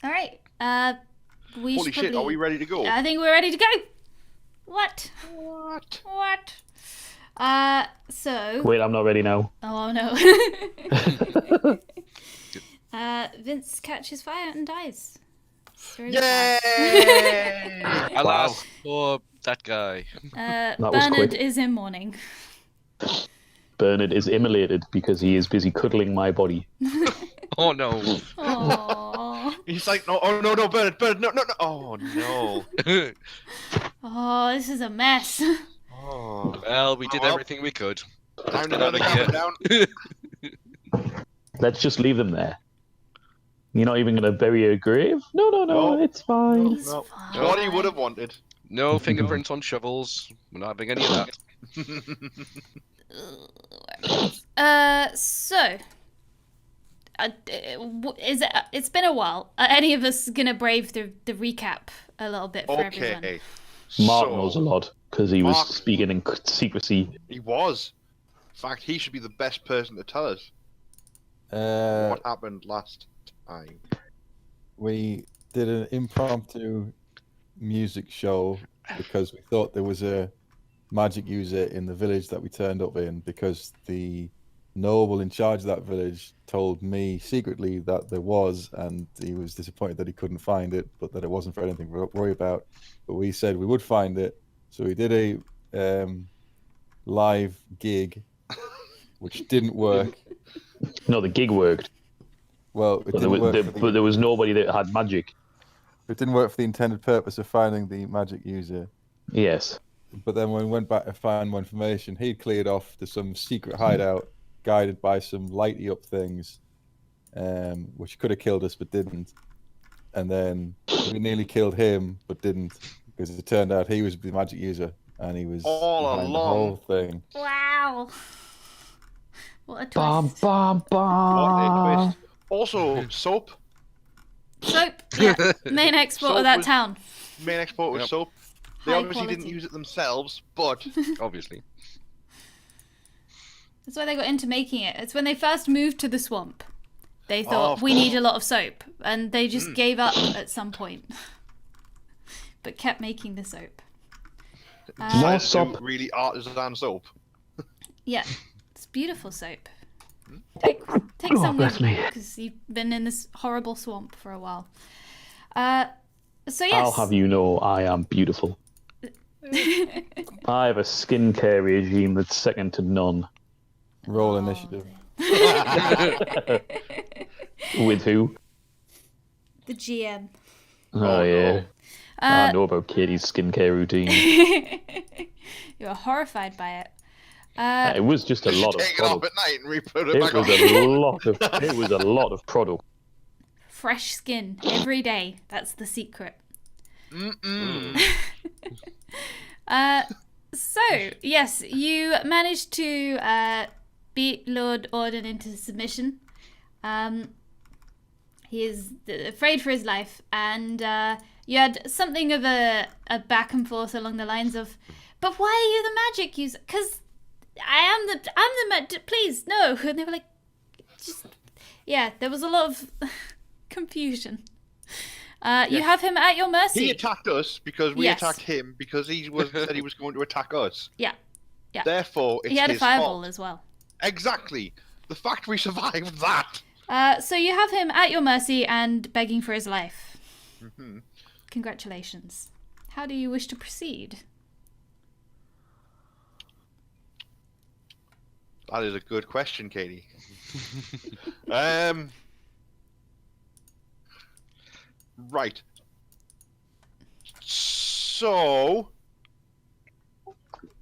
All right. We Holy should shit, probably... are we ready to go? I think we're ready to go. What? What? What? So... Wait, I'm not ready now. Oh, no. Vince catches fire and dies. It's really sad. Yay! Alas, poor that guy. was Bernard quick. is in mourning. Bernard is immolated because he is busy cuddling my body. Oh no. Aww. He's like, no, oh no, Bernard, no. Oh no. Oh, this is a mess. Oh. Well, we did Well, everything we could. Down Get to out the of camera here. down. Let's just leave them there. You're not even going to bury a grave? No, No. it's fine. It's No. fine. What he would have wanted. No fingerprints on shovels. We're not having any of that. It's been a while. Are any of us gonna brave the recap a little bit for everyone? Okay. Mark So, knows a lot because he was Mark- speaking in secrecy. He was. In fact, he should be the best person to tell us what happened last time. We did an impromptu music show because we thought there was a magic user in the village that we turned up in, because the noble in charge of that village told me secretly that there was, and he was disappointed that he couldn't find it, but that it wasn't for anything to worry about. But we said we would find it, so we did a live gig, which didn't work. No, the gig worked, Well, it but didn't work. but there was nobody that had magic. It didn't work for the intended purpose of finding the magic user. Yes. But then when we went back to find more information, he'd cleared off to some secret hideout, guided by some lighty up things, which could have killed us but didn't. And then we nearly killed him but didn't, because it turned out he was the magic user and he was All behind the along. whole thing. Wow. What a twist. Bum, bum, What a bum. twist. Also, soap. Soap, yeah. Main export Soap of that was- town. Main export was Yep. soap. They High obviously didn't quality. use it themselves, but Obviously. That's why they got into making it. It's when they first moved to the swamp. They thought, of we course. need a lot of soap. And they just gave up at some point. But kept making the soap. More decided to soap. do really artisan soap. Yeah, it's beautiful soap. Take some with bless you, me. because you've been in this horrible swamp for a while. So yes. I'll have you know I am beautiful. I have a skincare regime that's second to none. Roll initiative. With who? The GM. Oh, yeah. Uh, I know about Katie's skincare routine. You were horrified by it. It was just a lot of Take it off product. at night and re-put it It back was on. it was a lot of product. Fresh skin every day. That's the secret. So, yes, you managed to beat Lord Orden into submission. He is afraid for his life, and you had something of a back and forth along the lines of, "But why are you the magic user? Because I'm the please no." And they were like, "Just yeah." There was a lot of confusion. You have him at your mercy. He attacked us because we Yes. attacked him because he said he was going to attack us. Yeah. Therefore, it's He had a his fireball fault. as well. Exactly. The fact we survived that. So you have him at your mercy and begging for his life. Mm-hmm. Congratulations. How do you wish to proceed? That is a good question, Katie. Right. So,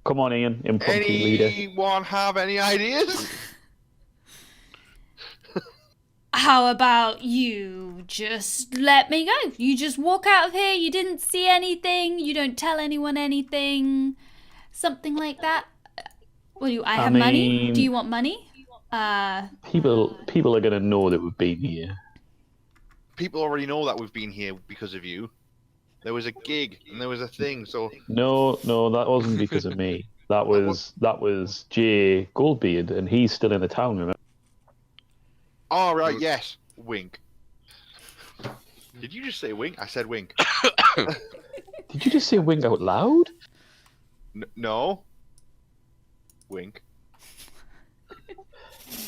Come on, Ian, impromptu leader. anyone have any ideas? How about you just let me go? You just walk out of here, you didn't see anything, you don't tell anyone anything. Something like that. What do you, I have money? mean- Do you want money? People are gonna know that we've been here. People already know that we've been here because of you. There was a gig and there was a thing, so No, that wasn't because of me. That was Jay Goldbeard, and he's still in the town. Remember? all right, yes, wink. Did you just say wink? I said wink. Did you just say wink out loud? No. Wink.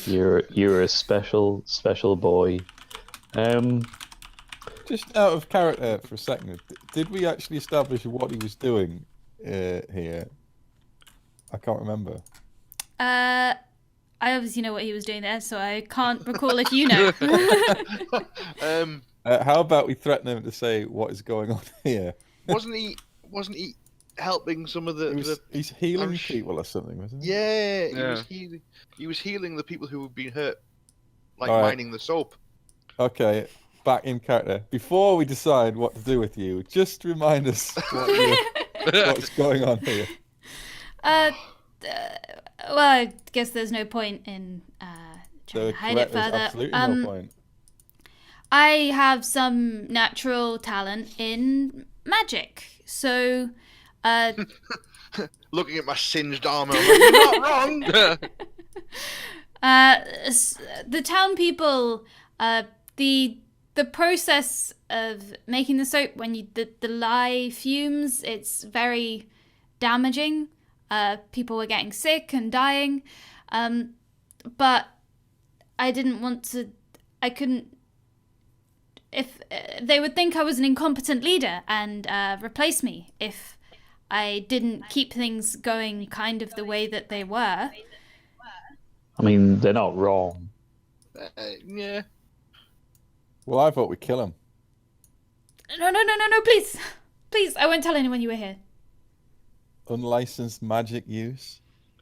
You're a special boy. Just out of character for a second, did we actually establish what he was doing here? I can't remember. I obviously know what he was doing there, so I can't recall if you know. How about we threaten him to say what is going on here? Wasn't he helping some of the? He's healing people or something, wasn't he? Yeah, he was healing the people who had been hurt, like All right. mining the soap. Okay, back in character. Before we decide what to do with you, just remind us what's going on here. Well, I guess there's no point in trying to hide it There's further. absolutely no point. I have some natural talent in magic, so Looking at my singed armor, I'm like, you're not wrong. the town people, the process of making the soap when the lye fumes, it's very damaging. People were getting sick and dying, but I didn't want to. I couldn't. If they would think I was an incompetent leader and replace me if I didn't keep things going kind of the way that they were. I mean, they're not wrong. Yeah. Well, I vote we kill him. No, please. Please, I won't tell anyone you were here. Unlicensed magic use.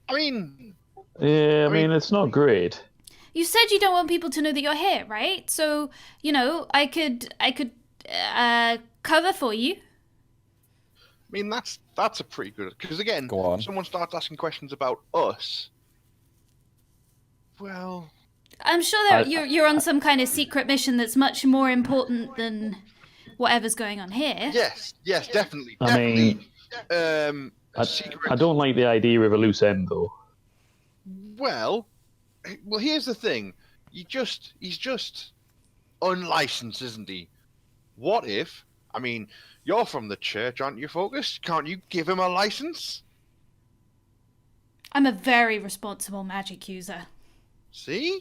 I mean, Yeah, I mean, it's not great. You said you don't want people to know that you're here, right? So, I could cover for you. I mean that's a pretty good. Because again, Go on. someone starts asking questions about us. Well, I'm sure that you're on some kind of secret mission that's much more important than whatever's going on here. yes, definitely. I mean, secret. I don't like the idea of a loose end, though. Well, here's the thing. He's just unlicensed, isn't he? What if? I mean, you're from the church, aren't you, Focus? Can't you give him a license? I'm a very responsible magic user. See?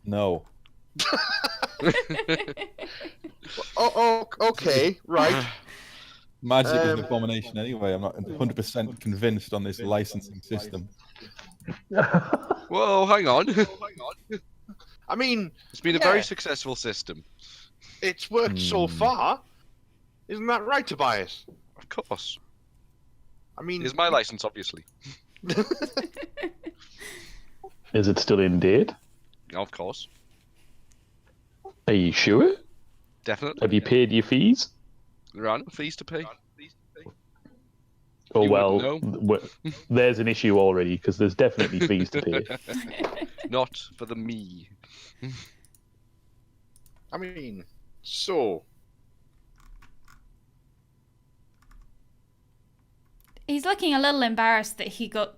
No. Oh, okay, right. Magic is an abomination anyway. I'm not 100% convinced on this licensing system. Whoa, hang on. I mean, It's been a very successful system. it's worked so far. Isn't that right, Tobias? Of course. I mean, Here's my license, obviously. Is it still in date? Of course. Are you sure? Definitely. Have you paid your fees? There are no fees to pay. Oh, You well, wouldn't there's an issue already, because there's definitely fees to pay. Not for the me. I mean, so He's looking a little embarrassed that he got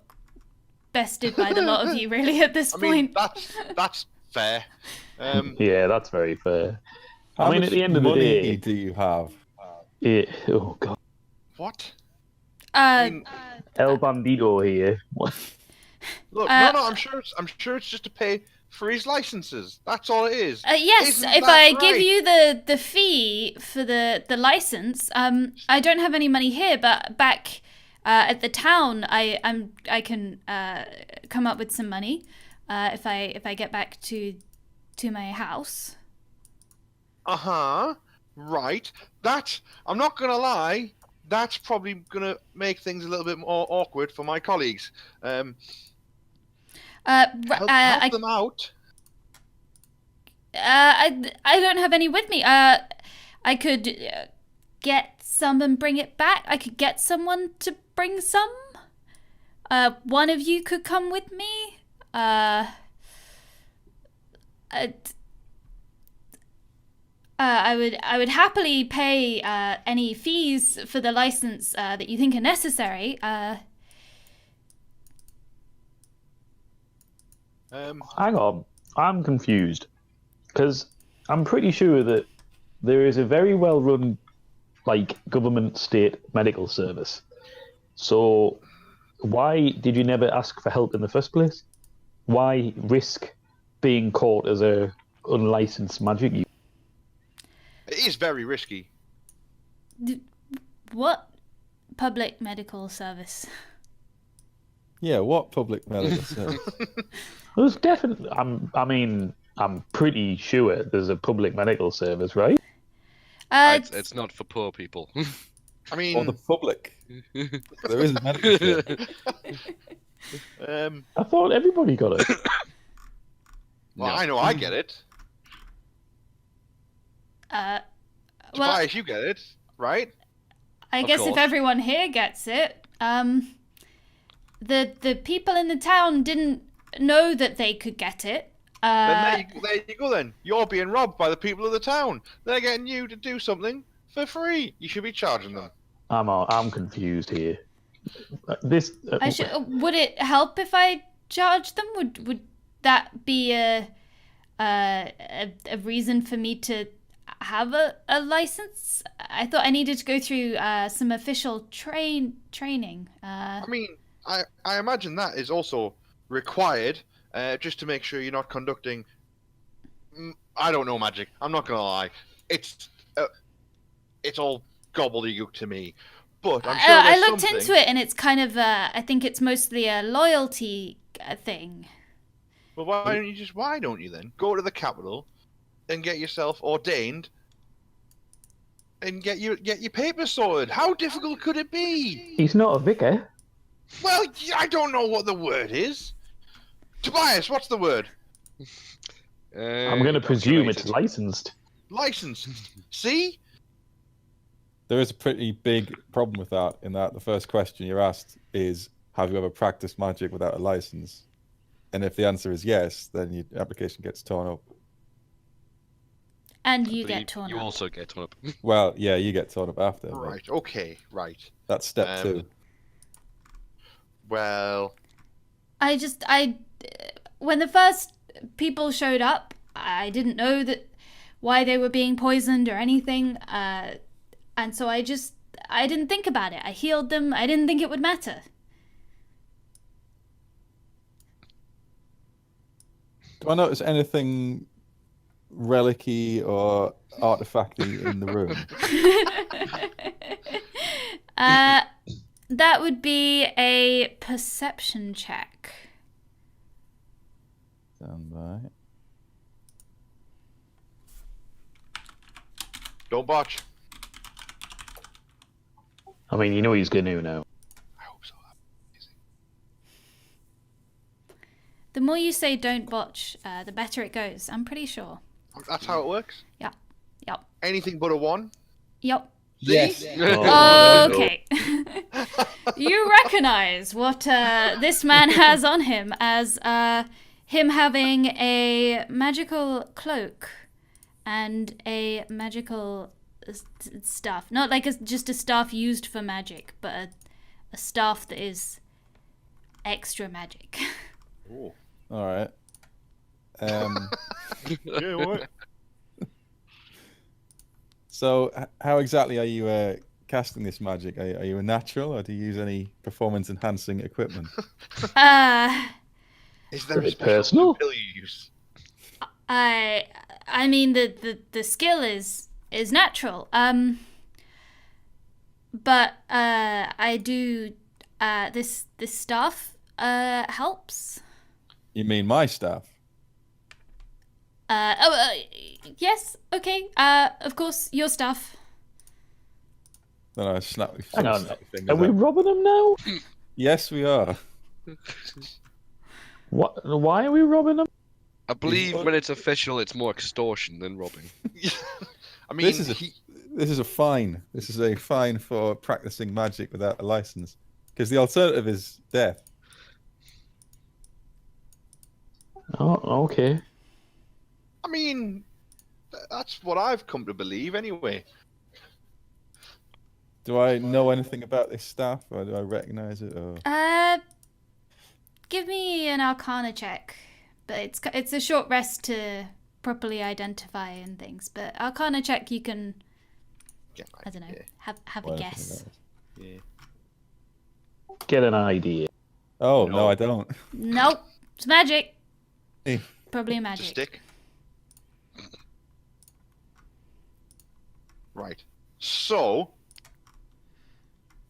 bested by the lot of you, really, at this I mean point. that's fair. Yeah, that's very fair. How I mean, much at the end of the money day, do you have? oh god, What? Uh, El Bandito here. What? Look, no, I'm sure it's just to pay for his licenses. That's all it is. yes, Isn't if that I give right? you the fee for the license, I don't have any money here, but back at the town, I can come up with some money if I get back to my house. Right. I'm not gonna lie. That's probably gonna make things a little bit more awkward for my colleagues. Help them out. I don't have any with me. I could get some and bring it back. I could get someone to bring some. One of you could come with me. I would happily pay any fees for the license that you think are necessary. Hang on, I'm confused. Because I'm pretty sure that there is a very well run, like, government state medical service. So why did you never ask for help in the first place? Why risk being caught as a unlicensed magic user? It is very risky. What public medical service? Yeah, what public medical service? There's definitely. I'm pretty sure there's a public medical service, right? It's not for poor people. I mean, Or the public? There is a medical service. I thought everybody got it. well, No. I know I get it. Well, Tobias, you get it, right? I Of guess if course. everyone here gets it, the people in the town didn't know that they could get it. Then there you go. Then you're being robbed by the people of the town. They're getting you to do something for free. You should be charging them. I'm confused here. Would it help if I charged them? Would that be a reason for me to have a license? I thought I needed to go through some official training. I mean, I imagine that is also required, just to make sure you're not conducting. I don't know magic. I'm not gonna lie. It's all gobbledygook to me. But I'm sure I there's looked something. into it, and it's kind of I think it's mostly a loyalty thing. Well, why don't you then go to the capital and get yourself ordained and get your papers sorted? How difficult could it be? He's not a vicar. Well, I don't know what the word is. Tobias, what's the word? I'm going to presume it's licensed. Licensed. See? There is a pretty big problem with that, in that the first question you're asked is, have you ever practiced magic without a license? And if the answer is yes, then your application gets torn up. And you But get torn You up. also get torn up. Well, yeah, you get torn up after. but Right. Okay. Right. That's step 2. Well, When the first people showed up, I didn't know why they were being poisoned or anything, and so I didn't think about it. I healed them. I didn't think it would matter. Do I notice anything relic-y or artifacty in the room? That would be a perception check. Stand by. don't botch. I mean, you know he's going to now. I hope so. The more you say "don't botch," the better it goes. I'm pretty sure. That's how it works. Yep. Anything but a 1. Yep. Yes. Oh, Okay. You recognize what this man has on him as him having a magical cloak and a magical staff. Not like just a staff used for magic, but a staff that is extra magic. Oh. All right. Yeah, what? So, how exactly are you casting this magic? Are you a natural, or do you use any performance-enhancing equipment? Is there a bit special personal. skill you use? I mean the skill is natural. But I do this staff helps. You mean my staff? Yes, okay. Of course, your stuff. Then I snap. Hang on. snap my fingers Are we out. robbing him now? Yes, we are. What? Why are we robbing him? I believe when it's official, it's more extortion than robbing. I mean, This is a fine. This is a fine for practicing magic without a license, because the alternative is death. Oh, okay. I mean, that's what I've come to believe anyway. Do I know anything about this staff, or do I recognize it? Or... Give me an Arcana check, but it's a short rest to properly identify and things. But Arcana check, you can, Get I don't know, idea. have a Well, guess. Yeah. Get an idea. Oh, No. no, I don't. Nope, it's magic. Eh. Probably a It's a magic. stick. Right. So,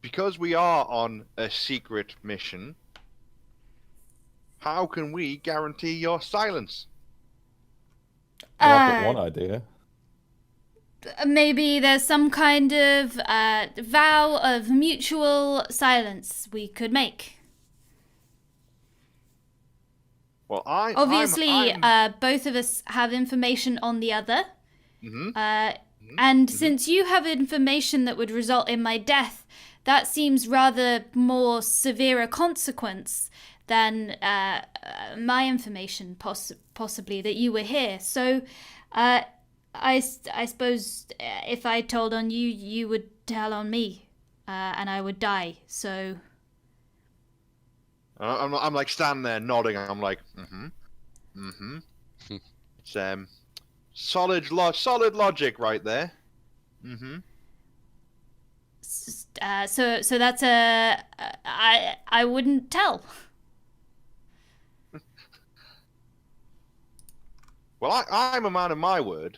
because we are on a secret mission, how can we guarantee your silence? Well, I've got one idea. Maybe there's some kind of vow of mutual silence we could make. Well, Obviously, both of us have information on the other. And since you have information that would result in my death, that seems rather more severe a consequence than my information, possibly, that you were here. So, I suppose if I told on you, you would tell on me, and I would die. So, I'm like standing there nodding. I'm like, It's solid logic right there. so that's I wouldn't tell. Well, I'm a man of my word.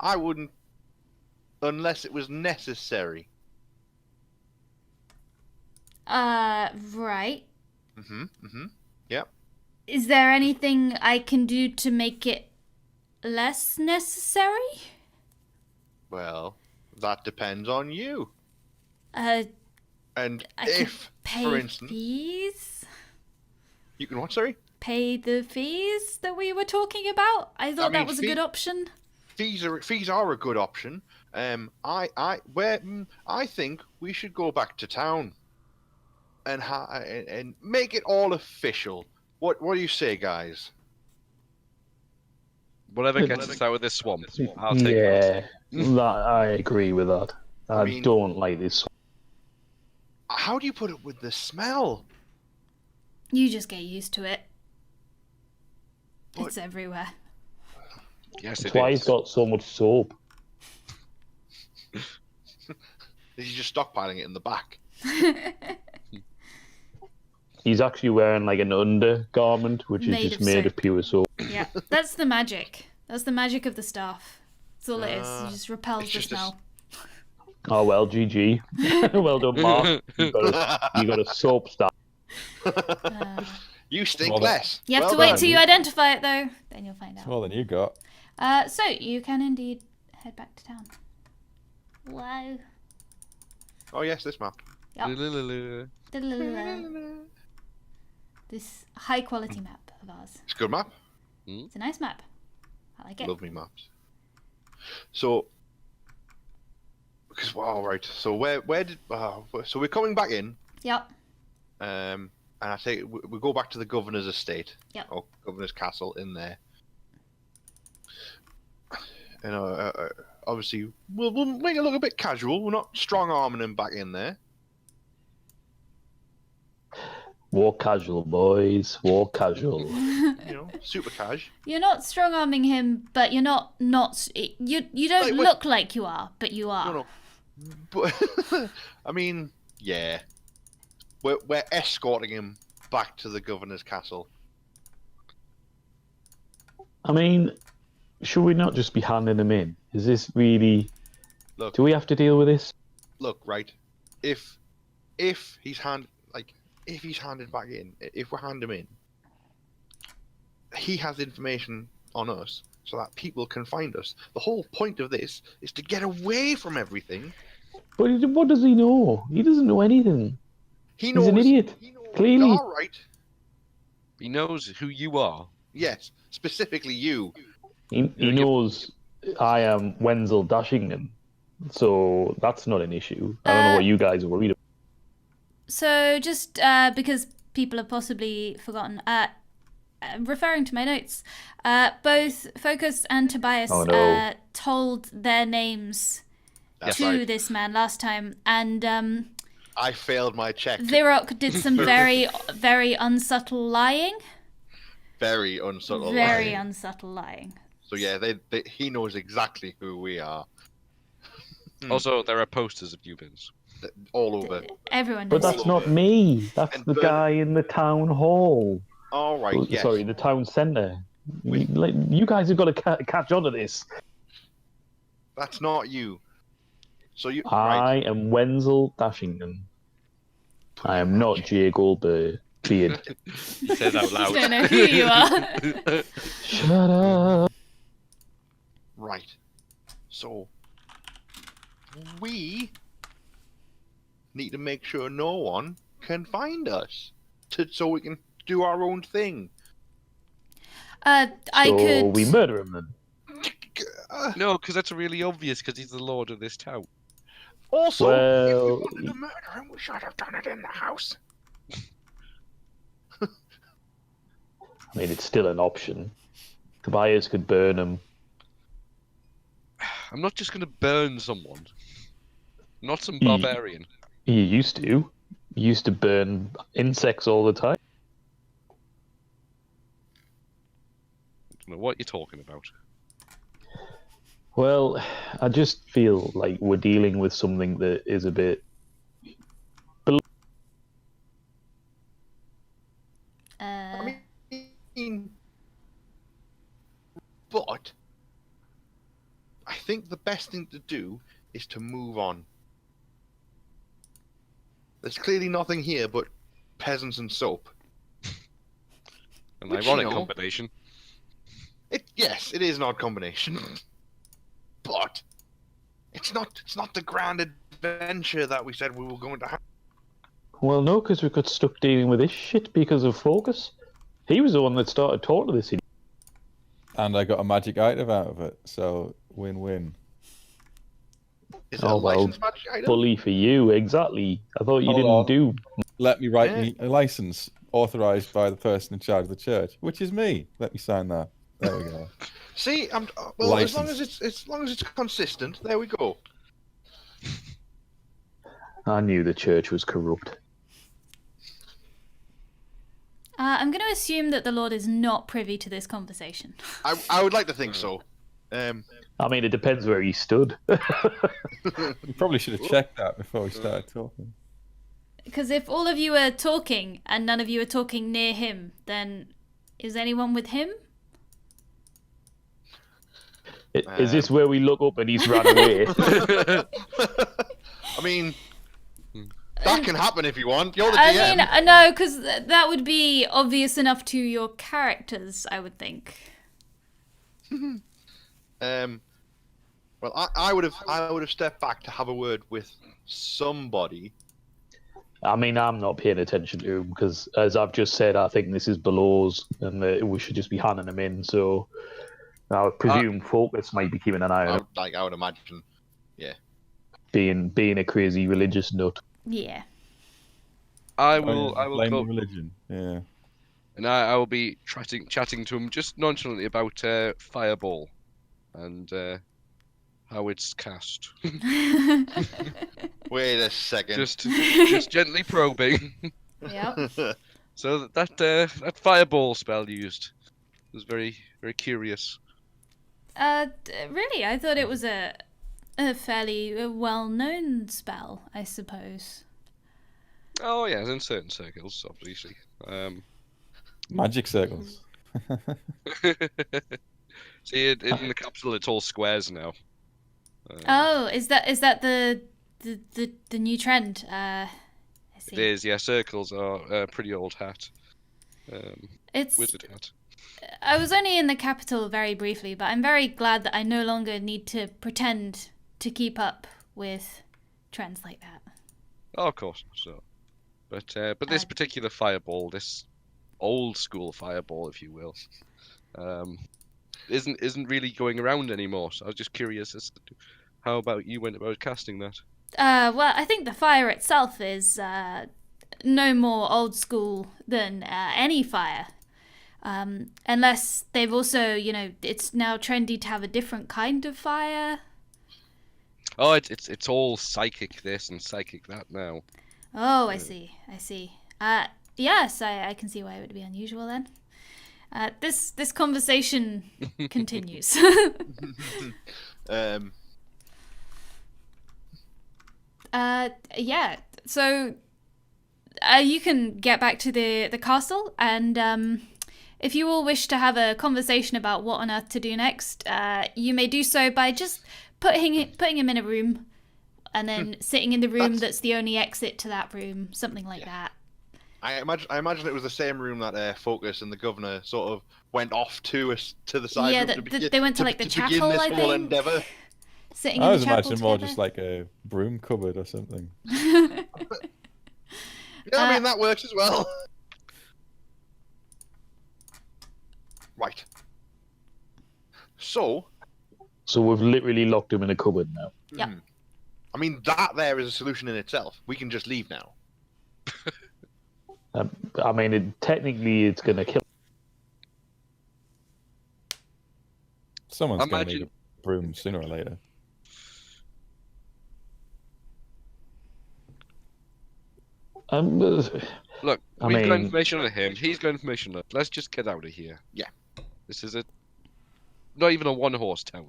I wouldn't, unless it was necessary. Right. Yep. Is there anything I can do to make it less necessary? Well, that depends on you. I And could if, pay for instance, fees? you can what? Sorry. Pay the fees that we were talking about? I thought mean, that was a good option. Fees are a good option. I think we should go back to town and make it all official. What do you say, guys? Whatever gets us out of this swamp, I'll take that. Yeah, I agree with that. I mean- don't like this. How do you put it with the smell? You just get used to it. But- It's everywhere. Yes, That's it why is. he's got so much soap. He's just stockpiling it in the back. He's actually wearing like an undergarment, which is Made just of made of soap. pure soap. Yeah, that's the magic. That's the magic of the staff. That's all it is. It just repels it's the just a s- smell. Oh well, GG. Well done, Mark. You got a soap staff. You stink Well, less. You have Well to wait done. till you identify it, though. Then you'll find It's out. more than you got. So you can indeed head back to town. Wow. Oh yes, this map. This high quality map of ours. It's a good map. It's a nice map. I like it. Love me maps. So, because wow, right. So where did so we're coming back in, Yep. and I say we go back to the governor's estate. Yep. Or governor's castle in there. And obviously we'll make it look a bit casual. We're not strong arming him back in there. Walk casual, boys. Walk casual. You know, super cash. You're not strong arming him, but you're not you don't Like, look like you are, but you are. No. But I mean, yeah, we're escorting him back to the governor's castle. I mean, should we not just be handing him in? Is this really? Look. Do we have to deal with this? Look, right, if he's handed back in, if we hand him in, he has information on us so that people can find us. The whole point of this is to get away from everything. But what does he know? He doesn't know anything. He knows. He's an idiot. He knows, Clearly. All right. He knows who you are. Yes, specifically you. He knows I am Wenzel Dashington, so that's not an issue. I don't know what you guys are worried about. So just because people have possibly forgotten, referring to my notes, both Focus and Tobias Oh, no. told their names That's to right. this man last time, and I failed my check. Virok did some very, very unsubtle lying. very unsubtle. Very lying. unsubtle lying. So yeah, he knows exactly who we are. Also, there are posters of you bins. All over. Everyone But knows. that's not me. That's And the Bernard- guy in the town hall. All right. Oh, Yes. sorry, the town centre. You guys have got to catch on to this. That's not you. So you. I Right. am Wenzel Dashington. I am not Jay Goldberg. Beard. He says out You loud. don't know who you are. Shut up. Right. So we need to make sure no one can find us, so we can do our own thing. I So could. we murder him then. No, because that's really obvious, because he's the lord of this town. Also, Well, if we wanted to murder him, we should have done it in the house. I mean, it's still an option. Tobias could burn him. I'm not just going to burn someone. Not some Ye- barbarian. You used to. You used to burn insects all the time. I don't know what you're talking about. Well, I just feel like we're dealing with something that is a bit. I mean, but I think the best thing to do is to move on. There's clearly nothing here but peasants and soap. An Which, ironic you know- combination. Yes, it is an odd combination, but it's not the grand adventure that we said we were going to have. Well, no, because we got stuck dealing with this shit because of Focus. He was the one that started talking to this idiot. And I got a magic item out of it, so win-win. Is it Oh, a well, licensed magic item? Bully for you, exactly. I thought you Hold didn't on. do. Let me write Yeah. me a license authorized by the person in charge of the church, which is me. Let me sign that. There we go. See, well, as long License. as it's consistent, there we go. I knew the church was corrupt. I'm going to assume that the Lord is not privy to this conversation. I would like to think so. I mean, it depends where he stood. We probably should have checked that before we started talking. Because if all of you are talking and none of you are talking near him, then is anyone with him? Is this where we look up and he's run away? I mean, that can happen if you want. You're the I DM. mean, no, because that would be obvious enough to your characters, I would think. Well, I would have stepped back to have a word with somebody. I mean, I'm not paying attention to him because, as I've just said, I think this is Below's and we should just be handing him in. So I would presume Focus might be keeping an eye on him, I would imagine. being a crazy religious nut. Yeah. I will blame go, the religion. Yeah. and I will be chatting to him just nonchalantly about Fireball and how it's cast. Wait a second. just gently probing. Yep. So that Fireball spell used was very very curious. Really, I thought it was a fairly well-known spell, I suppose. Oh yeah, in certain circles, obviously. Magic circles. See, in the capsule, it's all squares now. Oh, is that the new trend? I It see. is, yeah. Circles are a pretty old hat. It's. Wizard hat. I was only in the capital very briefly, but I'm very glad that I no longer need to pretend to keep up with trends like that. Oh, of course. So, but this particular fireball, this old school fireball, if you will, isn't really going around anymore. So I was just curious as to how about you went about casting that. Well, I think the fire itself is no more old school than any fire. Unless they've also, it's now trendy to have a different kind of fire. Oh, it's all psychic this and psychic that now. Oh, I see. Yes, I can see why it would be unusual then. This conversation continues. Yeah. So you can get back to the castle, and if you all wish to have a conversation about what on earth to do next, you may do so by just putting him in a room, and then sitting in the room that's the only exit to that room, something like that. I imagine it was the same room that Focus and the governor sort of went off to the side. Yeah, room they went to like the chapel, begin this I whole think. endeavor. Sitting I in was the chapel imagining more together. just like a broom cupboard or something. Yeah, I mean that works as well. Right. So we've literally locked him in a cupboard now. Yep. I mean that there is a solution in itself. We can just leave now. I mean, technically, it's going to kill. Someone's going to Imagine- need a broom sooner or later. Look, I we've got mean- information on him. He's got information on us. Let's just get out of here. Yeah. This is not even a one-horse town.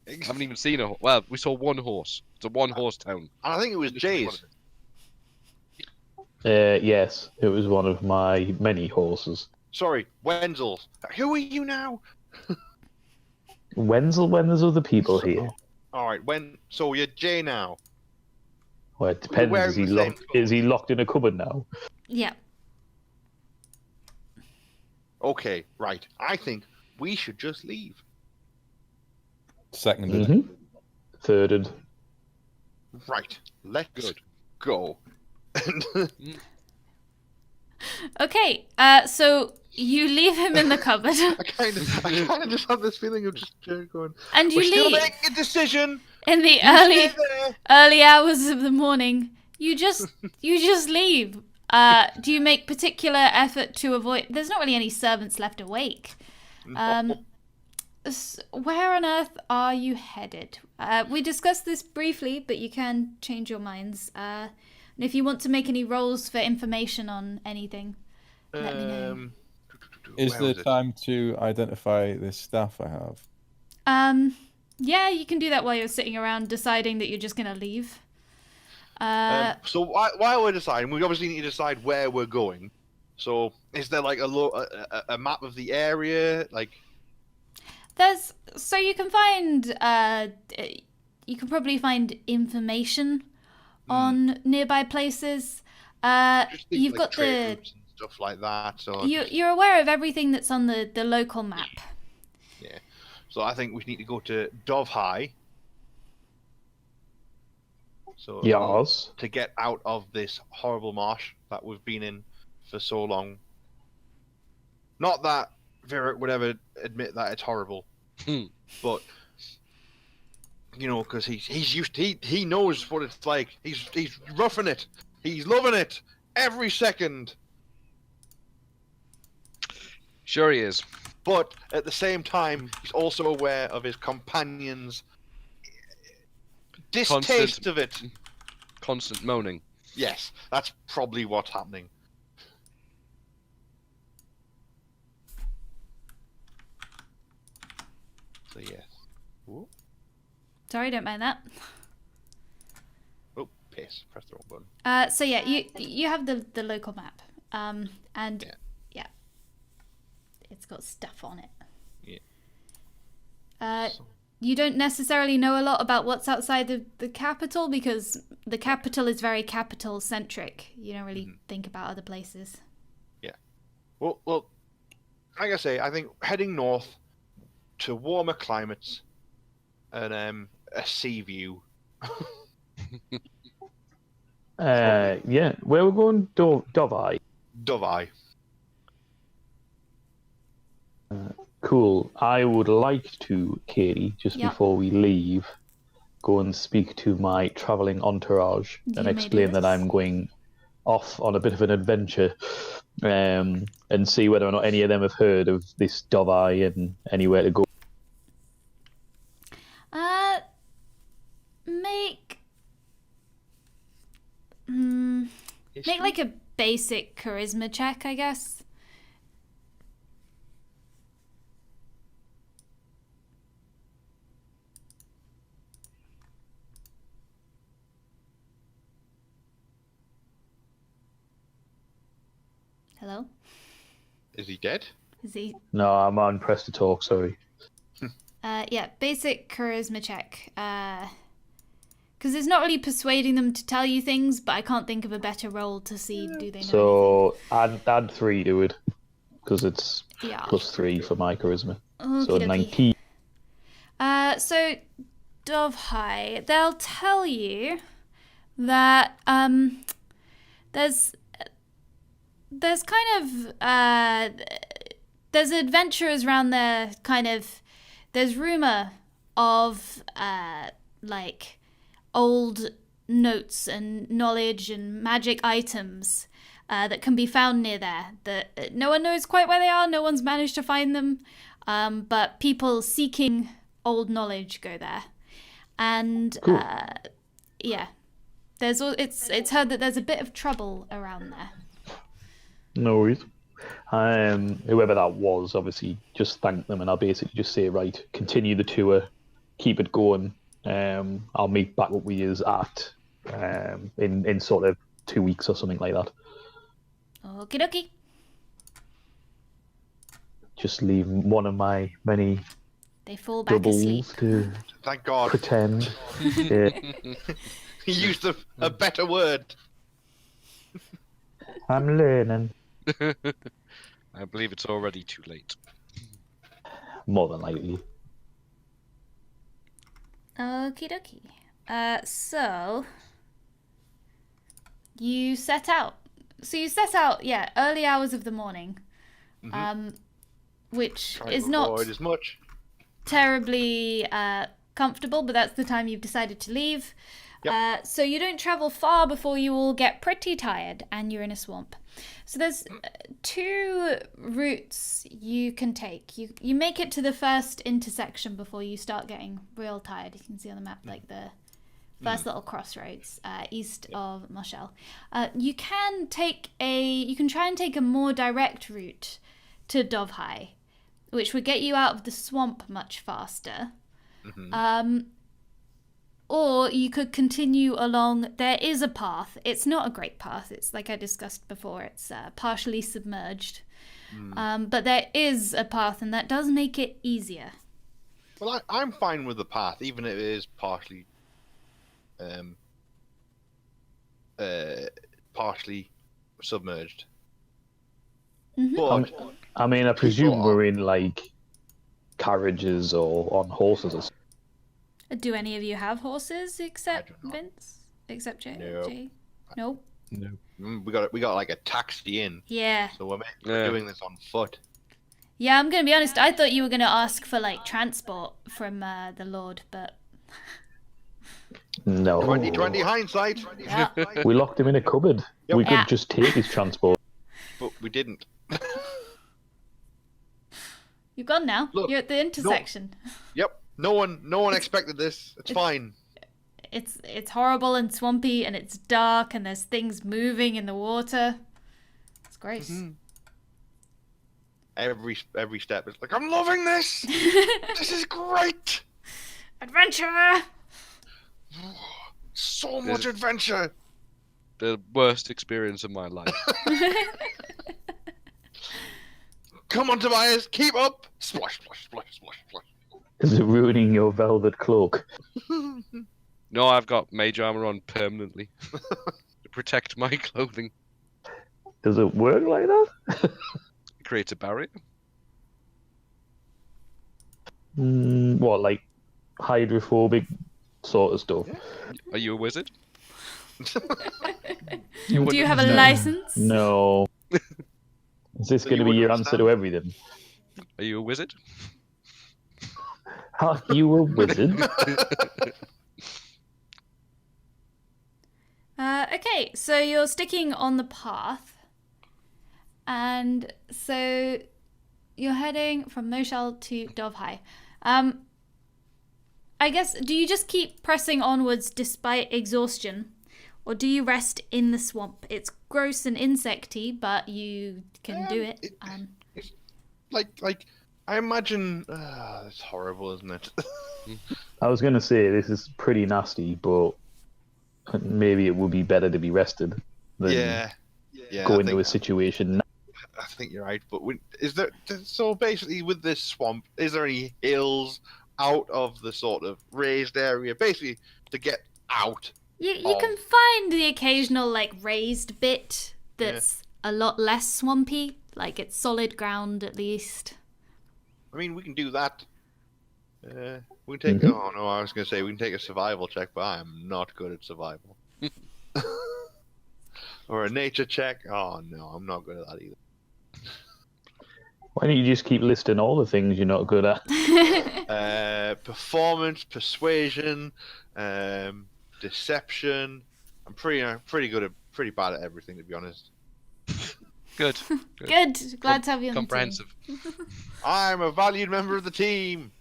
I haven't even seen well, we saw one horse. It's a one-horse town. And I think it was Jay's. Yes, it was one of my many horses. Sorry, Wenzel's. Who are you now? Wenzel, when there's other people here. All right, so you're Jay now. Well, it depends. wearing Is he the same locked? Is he locked in a cupboard now? Yeah. Okay, right. I think we should just leave. Seconded. Mm-hmm. Thirded. Right. Let's go. Okay. So you leave him in the cupboard, I kind of just have this feeling of just going. and you We're still leave making a decision. in the Stay there. early hours of the morning. You just leave. Do you make particular effort to avoid? There's not really any servants left awake. Where on earth are you headed? We discussed this briefly, but you can change your minds. And if you want to make any rolls for information on anything, let me know. Is where there was it? time to identify this staff I have? Yeah, you can do that while you're sitting around deciding that you're just gonna leave. So while we're deciding, we obviously need to decide where we're going. So is there like a map of the area? Like So you can find you can probably find information on nearby places. just think, You've like, got trade the routes and stuff like that. So you're aware of everything that's on the local map. yeah. So I think we need to go to Dove High. So Yes. to get out of this horrible marsh that we've been in for so long. Not that Virat would ever admit that it's horrible, but you know, because he knows what it's like. He's roughing it. He's loving it every second. Sure he is. But at the same time, he's also aware of his companions' distaste of it. Constant moaning. Yes, that's probably what's happening. So yes. Ooh. Sorry, don't mind that. Oh, piss! Press the wrong button. So yeah, you have the local map, and yeah, it's got stuff on it. Yeah. You don't necessarily know a lot about what's outside the capital because the capital is very capital centric. You don't really think about other places. Yeah. Well, like I say, I think heading north to warmer climates and a sea view. Yeah. Where we're going? Dove Eye. Dove Eye. Cool. I would like to, Katie, just Yeah. before we leave, go and speak to my travelling entourage You and may do explain that this. I'm going off on a bit of an adventure, and see whether or not any of them have heard of this Dove Eye and anywhere to go. Make like a basic charisma check, I guess. Hello? Is he dead? Is he? No, I'm on press to talk. Sorry. Yeah, basic charisma check. Because it's not really persuading them to tell you things, but I can't think of a better role to see do they know So add 3 to it because it's anything. Yeah. +3 for my charisma. So Okie dokie. 19. So Dove High, they'll tell you that there's kind of there's adventurers around there. Kind of there's rumor of like old notes and knowledge and magic items that can be found near there that no one knows quite where they are. No one's managed to find them, but people seeking old knowledge go there. And Cool. yeah, it's heard that there's a bit of trouble around there. No worries. Whoever that was, obviously, just thank them, and I'll basically just say, right, continue the tour, keep it going. I'll meet back up with you at in sort of 2 weeks or something like that. Okie dokie. Just leave one of my many They fall back asleep. doubles to Thank God. pretend. Yeah. He used a better word. I'm learning. I believe it's already too late. More than likely. Okie dokie. So you set out. Yeah, early hours of the morning. Which Try is to not avoid as much. terribly comfortable, but that's the time you've decided to leave. Yep. So you don't travel far before you all get pretty tired and you're in a swamp. So there's 2 routes you can take. You make it to the first intersection before you start getting real tired. You can see on the map like the first little crossroads east of Marshall. You can try and take a more direct route to Dove High, which would get you out of the swamp much faster. Or you could continue along. There is a path. It's not a great path. It's like I discussed before. It's partially submerged. But there is a path, and that does make it easier. Well, I'm fine with the path, even if it is partially submerged. But I mean, I presume we're in like carriages or on horses or something. Do any of you have horses except do not. Vince? Except Jay? No. Jay? Nope. No. we got like a taxi in, Yeah. so we're doing this on foot. Yeah, I'm going to be honest. I thought you were going to ask for like transport from the Lord, but No. 20/20 hindsight. yeah. We locked him in a cupboard. Yep. We could Yeah. just take his transport. But we didn't. You're gone now. Look, You're at the intersection. Yep. No one expected this. It's fine. It's horrible and swampy and it's dark and there's things moving in the water. It's gross. Every step is like, I'm loving this. This is great. Adventure! So much adventure. The worst experience of my life. Come on, Tobias. Keep up. Splash, splash, splash, splash, splash. Is it ruining your velvet cloak? No, I've got mage armor on permanently to protect my clothing. Does it work like that? It creates a barrier. What, like hydrophobic sort of stuff? Are you a wizard? Do you have a license? No. Is this So going to you be your wouldn't answer to everything? Are you a wizard? Are you a wizard? Okay, so you're sticking on the path, and so you're heading from Moshal to Dove High. I guess, do you just keep pressing onwards despite exhaustion, or do you rest in the swamp? It's gross and insecty, but you can do it. It's like I imagine. It's horrible, isn't it? I was going to say this is pretty nasty, but maybe it would be better to be rested than yeah. go I into think a situation. I think you're right. But is there? So basically, with this swamp, is there any hills out of the sort of raised area, basically to get out? You can find the occasional like raised bit that's a lot less swampy, like it's solid ground at least. I mean, we can do that. We can take. Oh no, I was gonna say we can take a survival check, but I am not good at survival. Or a nature check. Oh no, I'm not good at that either. Why don't you just keep listing all the things you're not good at? Performance, persuasion, deception. I'm pretty bad at everything, to be honest. Good. Good. Glad to have you on the team. Comprehensive. I'm a valued member of the team.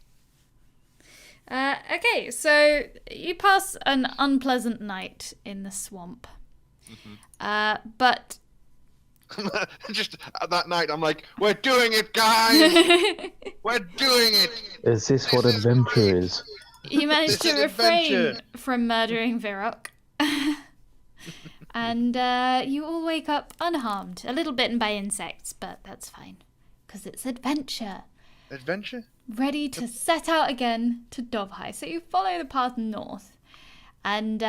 Okay, so you pass an unpleasant night in the swamp. But just that night, I'm like, we're doing it, guys. We're doing it. Is this what adventure is? you managed This to is refrain adventure. from murdering Virok. And you all wake up unharmed, a little bitten by insects, but that's fine, because it's adventure. Adventure? Ready to set out again to Dovhai. So you follow the path north, and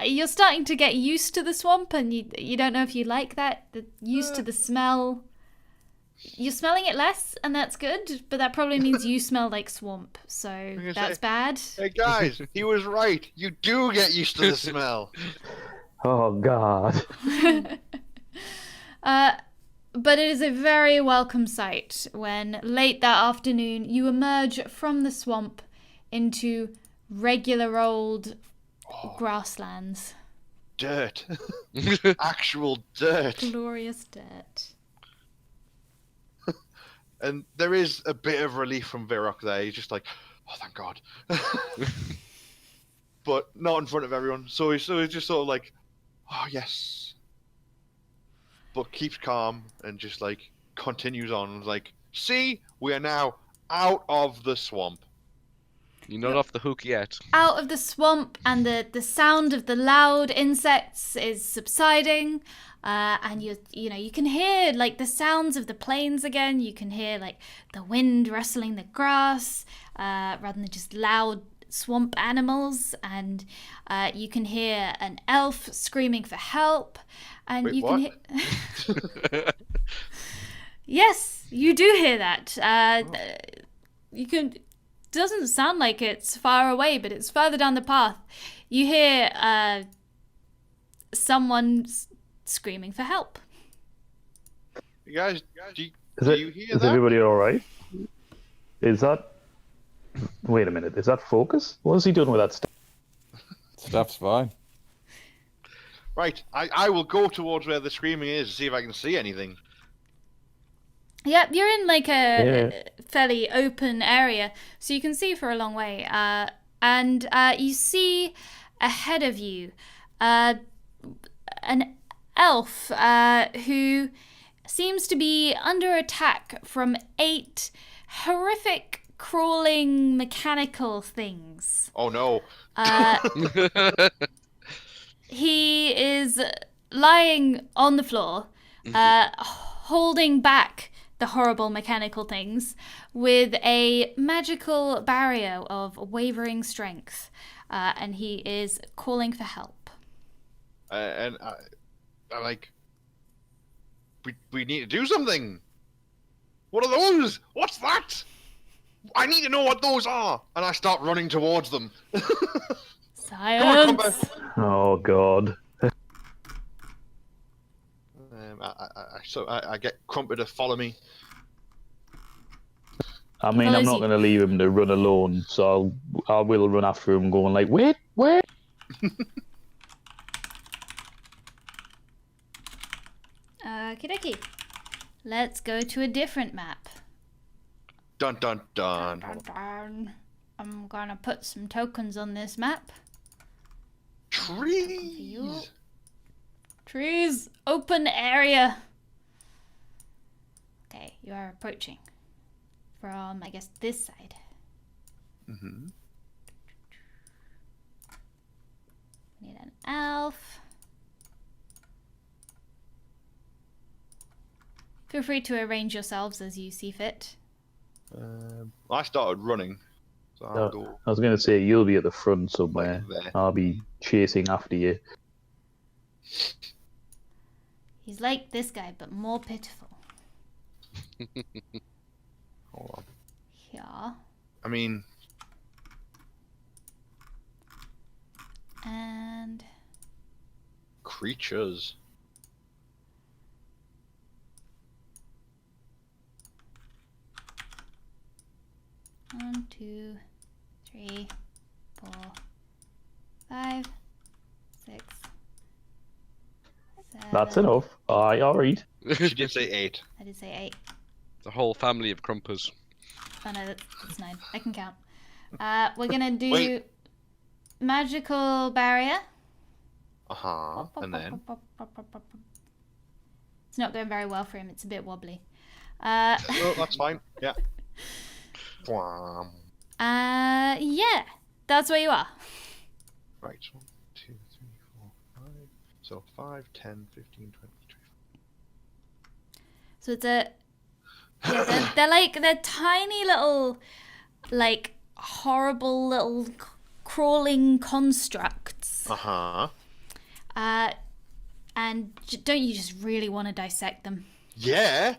you're starting to get used to the swamp, and you don't know if you like that. Used to the smell. You're smelling it less, and that's good, but that probably means you smell like swamp, so gonna that's say, bad. Hey guys, he was right. You do get used to the smell. Oh, God. But it is a very welcome sight when, late that afternoon, you emerge from the swamp into regular old grasslands. Dirt. Actual dirt. Glorious dirt. And there is a bit of relief from Virok there. He's just like, oh, thank God. But not in front of everyone. So he's just sort of like, oh, yes. But keeps calm and just like continues on. Like, see, we are now out of the swamp. You're not off the hook yet. Out of the swamp, and the sound of the loud insects is subsiding, and you can hear like the sounds of the plains again. You can hear like the wind rustling the grass, rather than just loud swamp animals, and you can hear an elf screaming for help, and Wait, you what? can hear. Yes, you do hear that. You can. Doesn't sound like it's far away, but it's further down the path. You hear someone screaming for help. You guys, do you hear Is that? everybody all right? Is that... Wait a minute. Is that Focus? What is he doing with that stuff? Stuff's fine. Right, I will go towards where the screaming is to see if I can see anything. Yep, you're in like a fairly open area, so you can see for a long way. And you see ahead of you an elf who seems to be under attack from 8 horrific crawling mechanical things. Oh no. He is lying on the floor, holding back the horrible mechanical things with a magical barrier of wavering strength, and he is calling for help. I like, we need to do something. What are those? What's that? I need to know what those are. And I start running towards them. Science! Oh, God. I get Crumpet to follow me. I mean, I'm Follows not you. going to leave him to run alone, so I will run after him going like, wait. Okie dokie. Let's go to a different map. Dun dun dun. Dun, dun. I'm gonna put some tokens on this map. Trees. Trees, open area. Okay, you are approaching from, I guess, this side. Mm-hmm. We need an elf. Feel free to arrange yourselves as you see fit. I started running, so I'll go I was going to say you'll be at the front somewhere. like there. I'll be chasing after you. He's like this guy, but more pitiful. Hold on. Yeah. I mean, And creatures. one, 2, 3, 4, 5, 6, 7. That's enough. Aye, all right. She did say 8. I did say 8. The whole family of Crumpers. Oh no, that's 9. I can count. We're gonna do Wait. magical barrier. And then It's not going very well for him. It's a bit wobbly. oh, that's fine. Yeah. Wham. Yeah, that's where you are. Right. 1, 2, 3, 4, 5. So 5, 10, 15, 20, 25. So it's a yeah, they're tiny little, like, horrible little crawling constructs. And don't you just really want to dissect them? Yeah.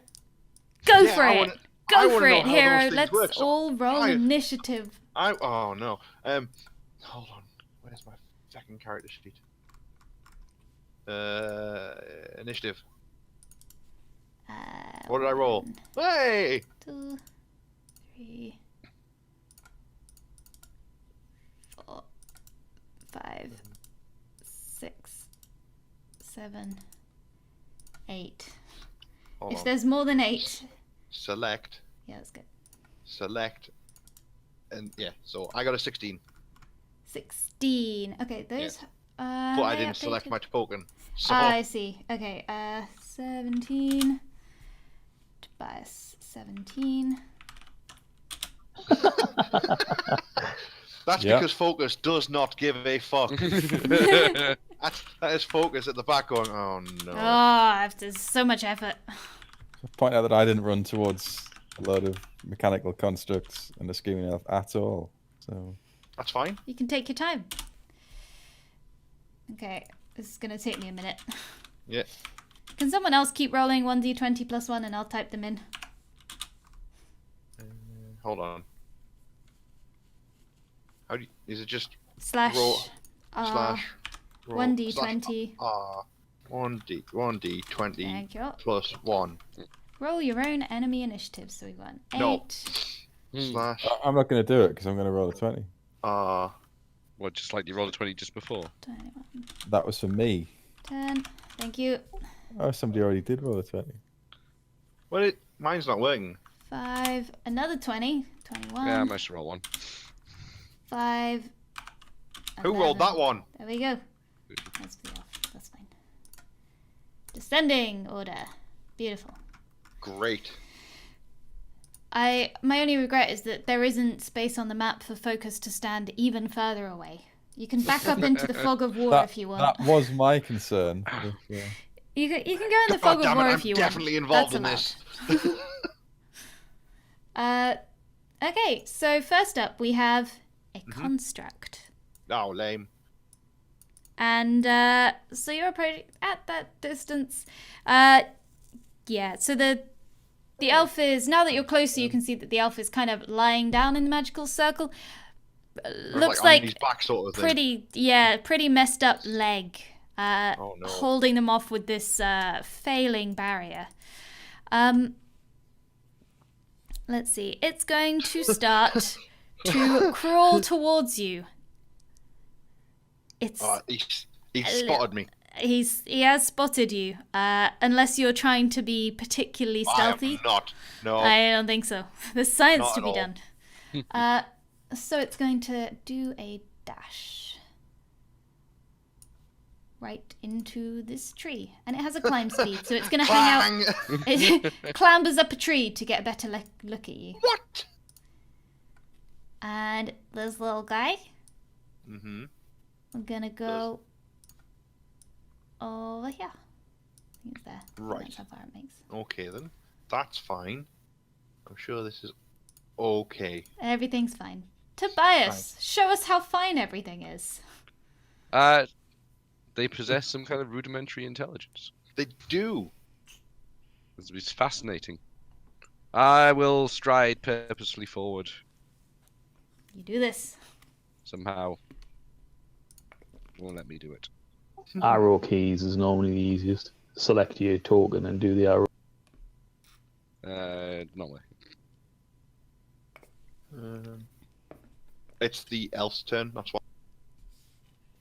Go Yeah, for I it. wanna Go for know it, how hero. those things Let's work, so all roll initiative. Oh no. Hold on. Where's my second character sheet? Initiative. What did I roll? 1, Hey! 2, 3, 4, 5, 6, 7, 8. Hold If on. there's more than 8, Select. yeah, that's good. Select. And yeah, so I got a 16. 16. Okay, those. But I they didn't select updated? my token. So I see. Okay, 17 by 17. that's Yep. because Focus does not give a fuck. That is Focus at the back going, oh no. Oh, there's so much effort. Point out that I didn't run towards a load of mechanical constructs and the Screaming Elf at all. So That's fine. You can take your time. Okay, this is gonna take me a minute. Yeah. Can someone else keep rolling 1d20 plus 1 and I'll type them in? Hold on. How do you, is it just Slash. roll slash roll, 1d20. slash 1d20 Thank you. plus 1 Roll your own enemy initiative. So we got an 8. No. slash I'm not going to do it because I'm going to roll a 20. Well, just like you rolled a 20 just before. 21. That was for me. 10. Thank you. Oh, somebody already did roll a 20. well, mine's not working. 5. Another 20. 21. Yeah, I managed to roll one. 5. Who rolled 11. that one? There we go. That's the off. That's fine. Descending order. Beautiful. Great. My only regret is that there isn't space on the map for Focus to stand even further away. You can back up into the fog of war if you want. That was my concern. Yeah. You can go in the God fog of damn it, war I'm if you definitely want. involved That's in this. allowed. Okay, so first up we have a construct. Oh, lame. And so you're approaching at that distance. Yeah, so the elf is, now that you're closer, you can see that the elf is kind of lying down in the magical circle. Looks on like his back sort of thing. pretty messed up leg. Oh, no. Holding them off with this failing barrier. Let's see. It's going to start to crawl towards you. It's He spotted me. he has spotted you. Unless you're trying to be particularly stealthy. I am not. No. I don't think so. There's science Not to at be all. done. So it's going to do a dash right into this tree, and it has a climb speed, so it's going to hang out. It clambers up a tree to get a better look at you. What? And this little guy, Mm-hmm. I'm going to go over here. I think it's there. Right. That's how far it makes. Okay then. That's fine. I'm sure this is okay. Everything's fine. Tobias, show us how fine everything is. They possess some kind of rudimentary intelligence. They do. It's fascinating. I will stride purposefully forward You do this. somehow. Won't let me do it. Arrow keys is normally the easiest. Select your token and do the arrow. Not working. It's the elf's turn. That's why.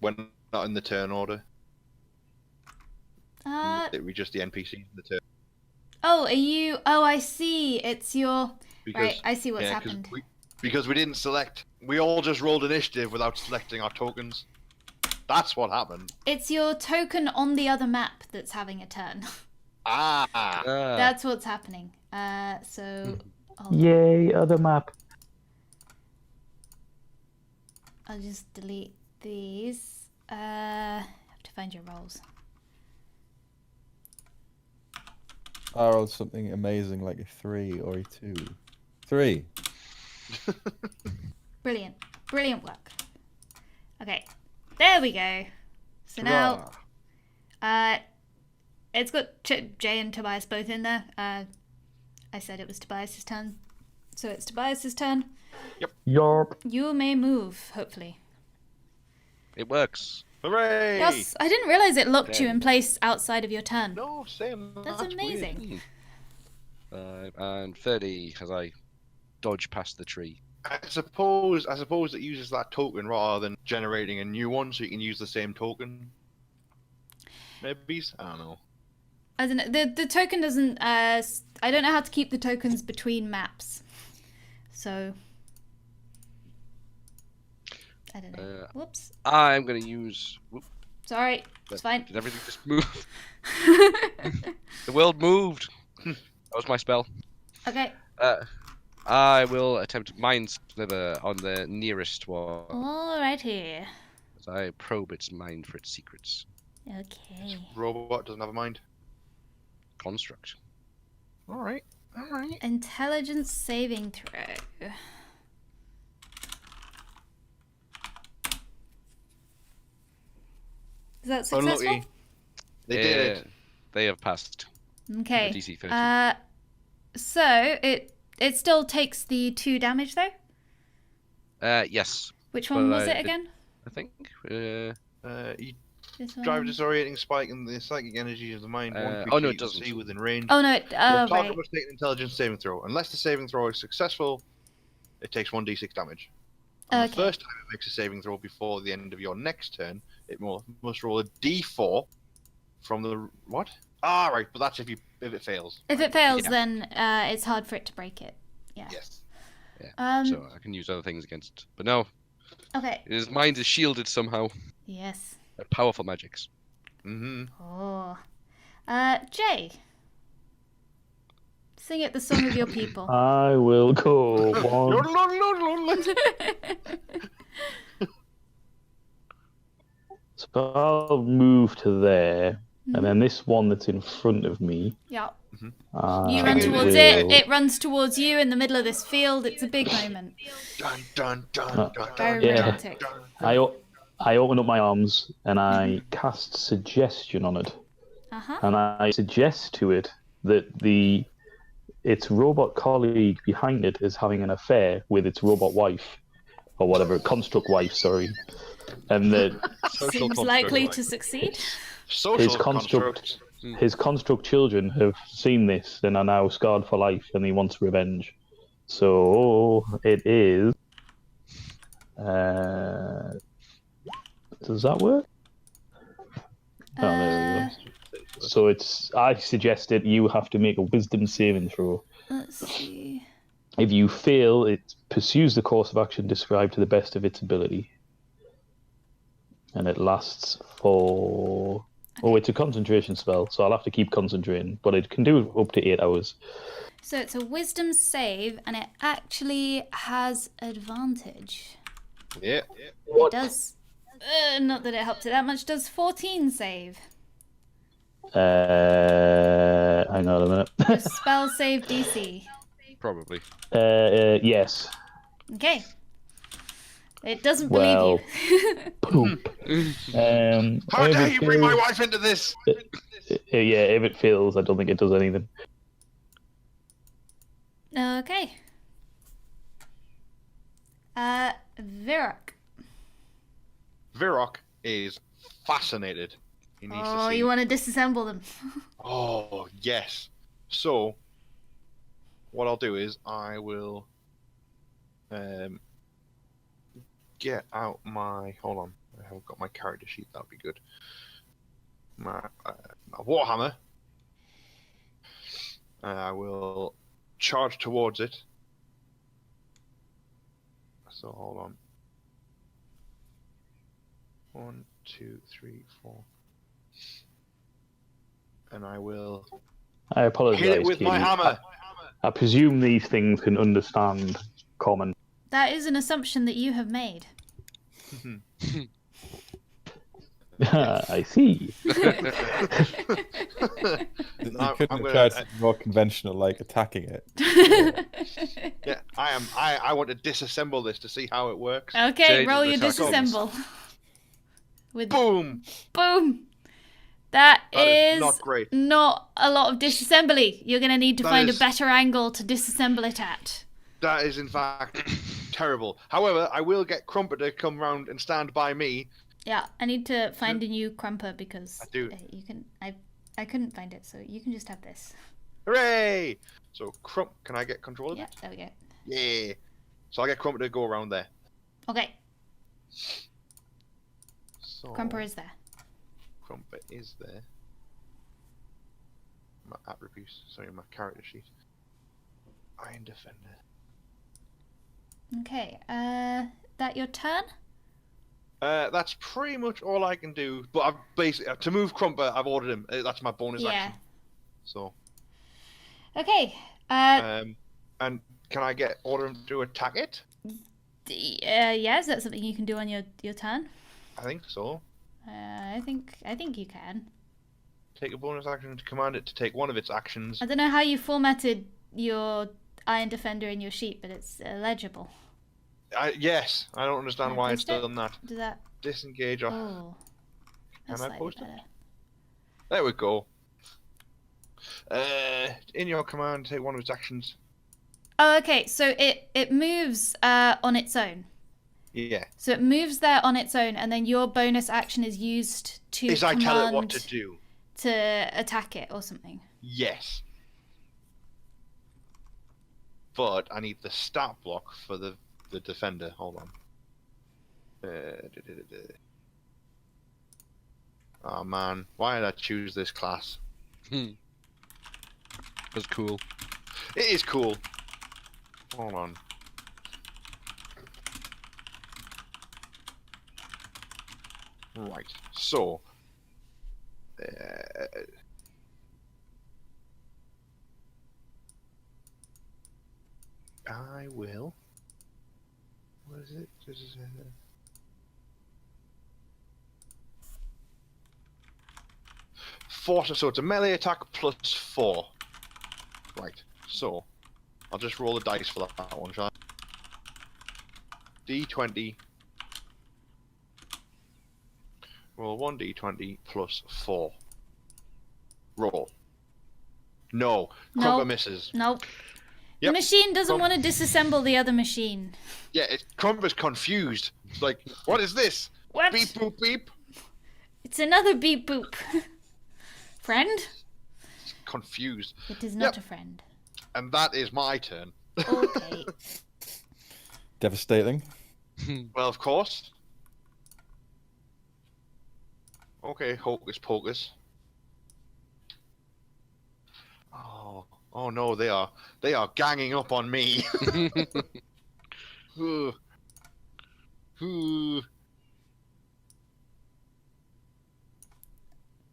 When not in the turn order, it was just the NPC in the turn. Oh, are you? Oh, I see. It's your. Right, I see what's yeah, 'cause happened. Because we didn't select. We all just rolled initiative without selecting our tokens. That's what happened. It's your token on the other map that's having a turn. Ah. That's what's happening. So. hold on. Yay, other map. I'll just delete these. I have to find your rolls. I rolled something amazing like a 3 or a 2. 3. Brilliant. Brilliant work. Okay. There we go. So now, it's got Jay and Tobias both in there. I said it was Tobias's turn. So it's Tobias's turn. Yarp. You may move, hopefully. It works. Hooray! Yes, I didn't realize it locked you Damn. in place outside of your turn. No, same. That's amazing. And 30 as I dodge past the tree. I suppose it uses that token rather than generating a new one, so you can use the same token. Maybe, I don't know. I don't know. The token doesn't. I don't know how to keep the tokens between maps. So. I don't know. Whoops. I'm gonna use. Sorry. It's fine. Did everything just move? The world moved. That was my spell. Okay. I will attempt Mind Slither on the nearest one Alrighty. as I probe its mind for its secrets. Okay. Robot doesn't have a mind. Construct. All right. Intelligence saving throw. Is that successful? Unlucky. They did it. They have passed. Okay. DC 13. So it still takes the 2 damage though. Yes, Which one But was I it did- again? I think. You This drive a one? disorienting spike in the psychic energy of the mind. One oh, creature no, you it can doesn't. see within range. Oh no! It. The target Right. must take an intelligence saving throw. Unless the saving throw is successful, it takes 1d6 damage. On the Okay. first time it makes a saving throw before the end of your next turn, it must roll a d4 from the what? Ah, right, but that's if it fails. If Right. it fails, Yeah. then it's hard for it to break it. Yeah. Yes. So I can use other things against it. But no, Okay. his mind is shielded somehow Yes. by powerful magics. Mm-hmm. Oh. Jay. Sing it the song of your people. I will go one. So I'll move to there, and then this one that's in front of me. Yeah. I You run will- towards it. It runs towards you in the middle of this field. It's a big moment. Dun dun dun dun Very dun. Yeah. romantic. I open up my arms and I cast suggestion on it, Uh huh. and I suggest to it that its robot colleague behind it is having an affair with its robot wife, or whatever, construct wife, sorry, and that Seems likely to succeed. Social his construct children have seen this and are now scarred for life, and he wants revenge. So it is. Does that work? Oh, there we go. So I suggested you have to make a wisdom saving throw. Let's see. If you fail, it pursues the course of action described to the best of its ability. And it lasts for... Oh, it's a concentration spell, so I'll have to keep concentrating. But it can do up to 8 hours. So it's a wisdom save, and it actually has advantage. Yeah. It does. Not that it helped it that much. Does 14 save? Hang on a minute. Your spell save DC. Probably. Yes. Okay. It doesn't Well, believe you. poop. How if dare it you bring my fails- wife into this? Yeah, if it fails, I don't think it does anything. Okay. Virok. Virok is fascinated. He needs to Oh, see. you want to disassemble them? Oh, yes. So, what I'll do is I will get out my. Hold on. I haven't got my character sheet. That'll be good. My Warhammer. I will charge towards it. So, hold on. 1, 2, 3, 4. And I will I apologise, hit it with my Katie. hammer. I presume these things can understand common. That is an assumption that you have made. I see. You No, couldn't I'm have gonna- tried something more conventional, like attacking it. Yeah, I want to disassemble this to see how it works. Okay, Shade roll of your attack disassemble. With Boom! boom. That That is is not great. not a lot of disassembly. You're going to need to That find is- a better angle to disassemble it at. That is in fact terrible. However, I will get Crumper to come round and stand by me. Yeah, I need to find a new crumper because I do. you can. I couldn't find it, so you can just have this. Hooray! So can I get control of Yeah, it? there we go. Yeah. So I get Crumper to go around there. Okay, So crumper is there. Crumper is there. My attributes. Sorry, my character sheet. Iron Defender. Okay, that your turn? That's pretty much all I can do. But I've basically to move Crumper, I've ordered him. That's my bonus Yeah. action. So, Okay. and can I order him to attack it? Yeah, is that something you can do on your turn? I think so. I think you can. Take a bonus action to command it to take one of its actions. I don't know how you formatted your Iron Defender in your sheet, but it's legible. Yes, I don't understand Can I why it's post it? done that. Does that? Disengage off. Oh, that's I slightly post it? better. There we go. In your command, take one of its actions. Oh, okay. So it moves on its own. Yeah. So it moves there on its own, and then your bonus action is used to I command tell it what to do. to attack it or something. Yes. But I need the stat block for the defender. Hold on. Oh man, why did I choose this class? That's cool. It is cool. Hold on. Right, so I will. What is it? This is force. So it's a melee attack plus 4. Right. So I'll just roll the dice for that one, shall I? D20. Roll 1d20 plus 4. Roll. No. Crumper Nope. misses. Nope. The Yep. machine doesn't Crump- want to disassemble the other machine. Yeah, Crumper's confused. It's like, what is this? What? Beep boop beep. It's another beep boop. Friend? Confused. It is not Yep. a friend. And that is my turn. Okay. Devastating. Well, of course. Okay, hocus pocus. Oh no, they are ganging up on me. Ooh. Ooh.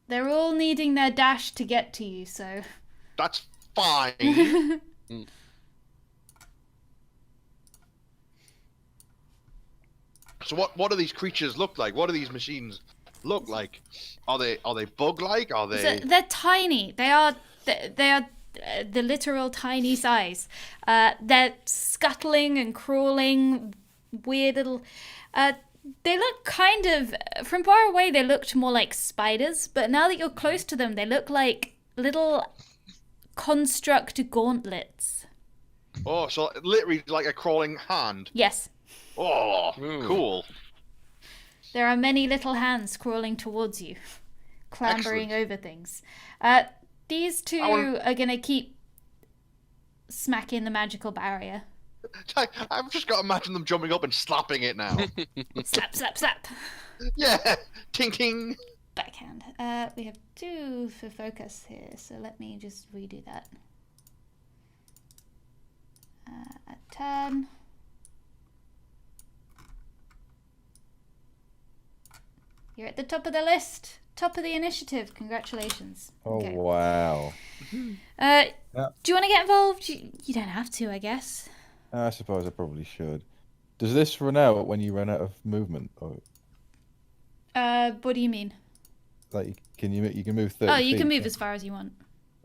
They're all needing their dash to get to you, so. That's fine. So what do these creatures look like? What are these machines? look like? Are they bug-like? Are So they? they're tiny. They are the literal tiny size. They're scuttling and crawling, weird little. They look kind of from far away. They looked more like spiders, but now that you're close to them, they look like little construct gauntlets. Oh, so literally like a crawling hand. Yes, Oh, Ooh. cool. there are many little hands crawling towards you, clambering Excellent. over things. These two want- are gonna keep smacking the magical barrier. I've just got to imagine them jumping up and slapping it now. Slap, slap, slap. Yeah, ting ting. Backhand. We have 2 for focus here, so let me just redo that. At 10. You're at the top of the list. Top of the initiative. Congratulations. Oh Okay. wow! Do you want to get involved? You don't have to, I guess. I suppose I probably should. Does this run out when you run out of movement, or What do you mean? like you can move 30 Oh, you can feet, move as far as you want.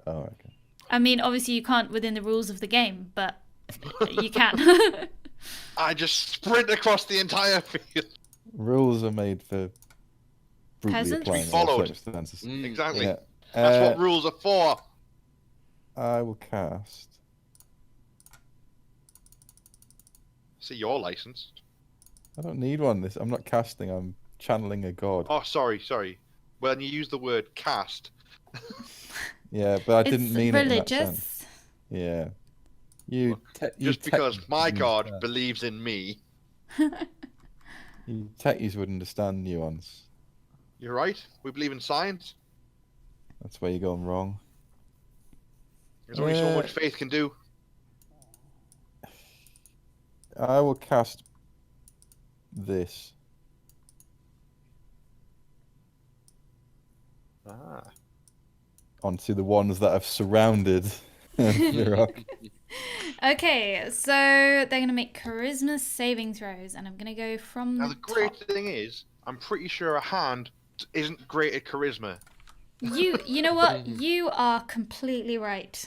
Oh, okay. I mean, obviously you can't within the rules of the game, but you can. I just sprint across the entire field. Rules are made for brutally Peasants? applying To be in all followed. circumstances. Mm. Exactly. Yeah. That's what rules are for. I will cast. See, you're licensed. I don't need one. I'm not casting. I'm channeling a god. Oh, sorry. When you use the word cast, Yeah, but I didn't It's mean it in that sense. religious. Yeah. You just because my techies god wouldn't believes in me. understand. You techies would understand nuance. You're right. We believe in science. That's where you're going wrong. There's only so much faith can do. I will cast this. Ah. Onto the ones that have surrounded the rock. Okay, so they're gonna make charisma saving throws, and I'm gonna go from Now the the great top. thing is, I'm pretty sure a hand isn't great at charisma. You know what? You are completely right.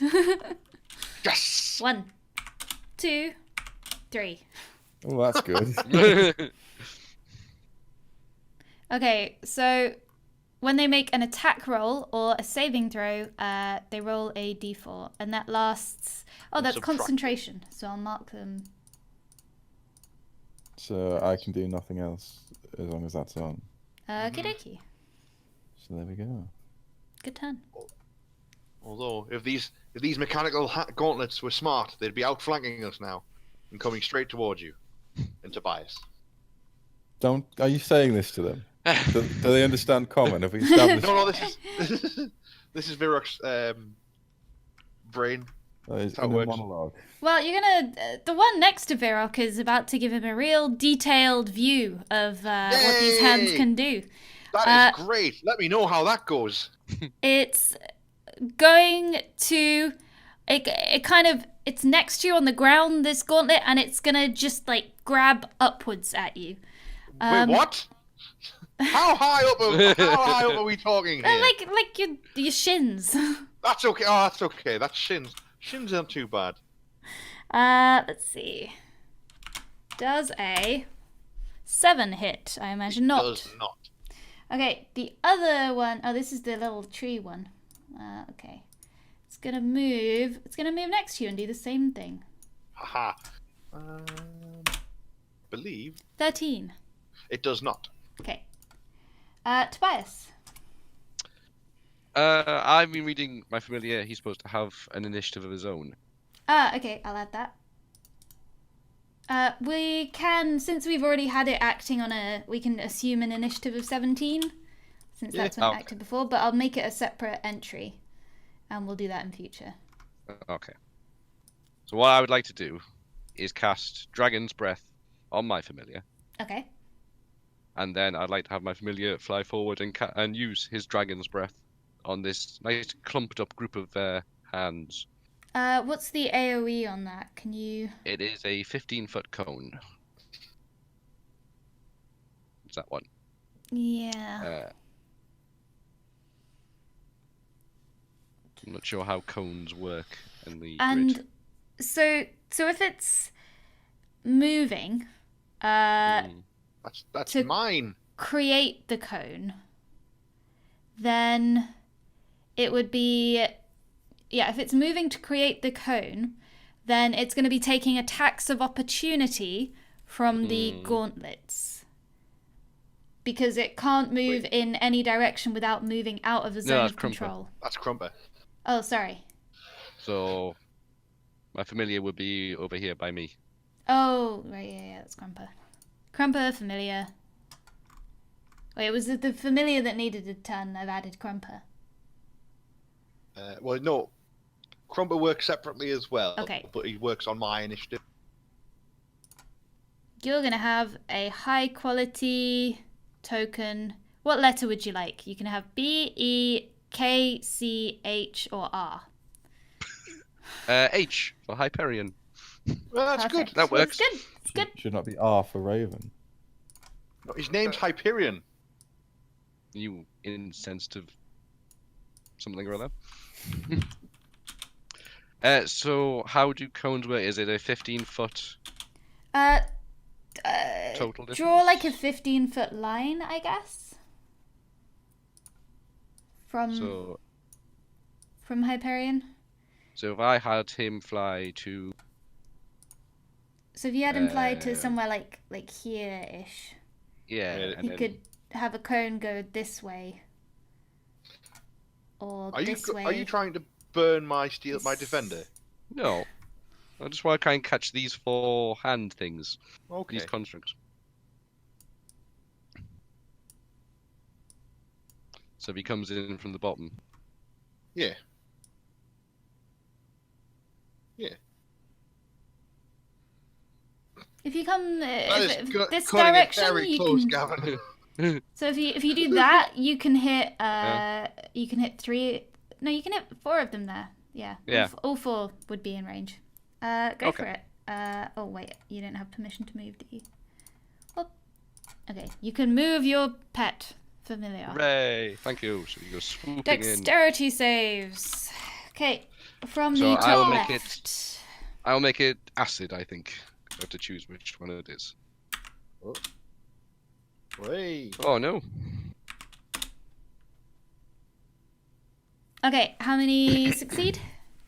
Yes. 1, 2, 3. Oh, that's good. Okay, so when they make an attack roll or a saving throw, they roll a d4, and that lasts. Oh, that's Subtract it. concentration. So I'll mark them. So I can do nothing else as long as that's on. Okie dokie. So there we go. Good turn. Although, if these mechanical gauntlets were smart, they'd be outflanking us now and coming straight towards you and Tobias. Are you saying this to them? Do they understand common? Have we established? No, this is Virok's brain. It's how it in a works. monologue. Well, you're gonna. The one next to Virok is about to give him a real detailed view of what these hands Yay! can do. That is great. Let me know how that goes. It's going to. It's next to you on the ground, this gauntlet, and it's gonna just like grab upwards at you. Wait, what? How high up are we talking here? Like your shins. That's okay. Oh, that's okay. That's shins. Shins aren't too bad. Let's see. Does a 7 hit? I imagine not. Does not. Okay, the other one. Oh, this is the little tree one. Okay. It's gonna move. It's gonna move next to you and do the same thing. Haha. Believe 13. it does not. Okay. Tobias. I've been reading my familiar. He's supposed to have an initiative of his own. Okay, I'll add that. We can, since we've already had it acting on we can assume an initiative of 17, since that's when it Okay. acted before, but I'll make it a separate entry, and we'll do that in future. Okay. So what I would like to do is cast Dragon's Breath on my familiar, Okay. and then I'd like to have my familiar fly forward and use his Dragon's Breath on this nice clumped up group of hands. What's the AoE on that? Can you... It is a 15-foot cone. It's that one. Yeah. I'm not sure how cones work in the And grid. so if it's moving, That's to- mine. create the cone, then it would be, yeah, if it's moving to create the cone, then it's going to be taking attacks of opportunity from the gauntlets. Because it can't move in any direction without moving out of the zone that's of Crumper. control. That's Crumper. Oh, sorry. So my familiar would be over here by me. Oh, right, yeah, that's Crumper. Crumper, familiar. Wait, was it the familiar that needed a turn? I've added Crumper. Well, no. Crumper works separately as well. Okay. But he works on my initiative. You're going to have a high quality token. What letter would you like? You can have B, E, K, C, H, or R. H for Hyperion. Well, that's Perfect. good. That works. It's good. It's good. Should not be R for Raven. No, his name's Hyperion. You insensitive something or other. So how do cones work? Is it a 15-foot total distance? Draw like a 15-foot line, I guess. From Hyperion. So if I had him fly to... So if you had him fly to somewhere like here-ish, Yeah, and he then... could have a cone go this way. Or this way. Are you trying to burn my defender? No. I just want to kind of catch these 4 hand things. Okay. These constructs. So if he comes in from the bottom. Yeah. If you come That is this cutting it direction, very you close, can. Gavin. So if you do that, you can hit Yeah. you can hit 3. No, you can hit 4 of them there. Yeah. Yeah. All 4 would be in range. Go Okay. for it. Oh wait, you don't have permission to move, do you? Well, okay. You can move your pet familiar. Hooray! Thank you. So you go swooping in. Dexterity saves. Okay, from So the I'll top make left. I'll make it acid, I think. I have to choose which one it is. Wait. Oh no. Okay, how many succeed?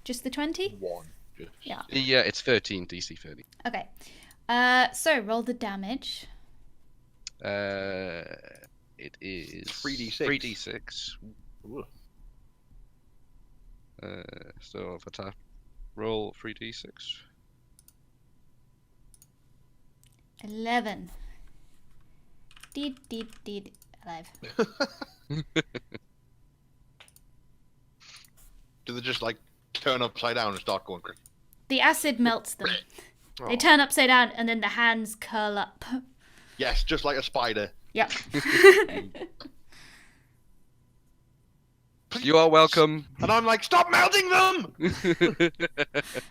Just the 20? One. Just- Yeah. Yeah, it's 13, DC 30. Okay. So roll the damage. It is 3d6. 3d6. Ooh. So if I tap, roll 3d6. 11. Deed, alive. Do they just like turn upside down and start going? The acid melts them. Oh. They turn upside down and then the hands curl up. Yes, just like a spider. Yep. You are welcome. And I'm like, stop melting them!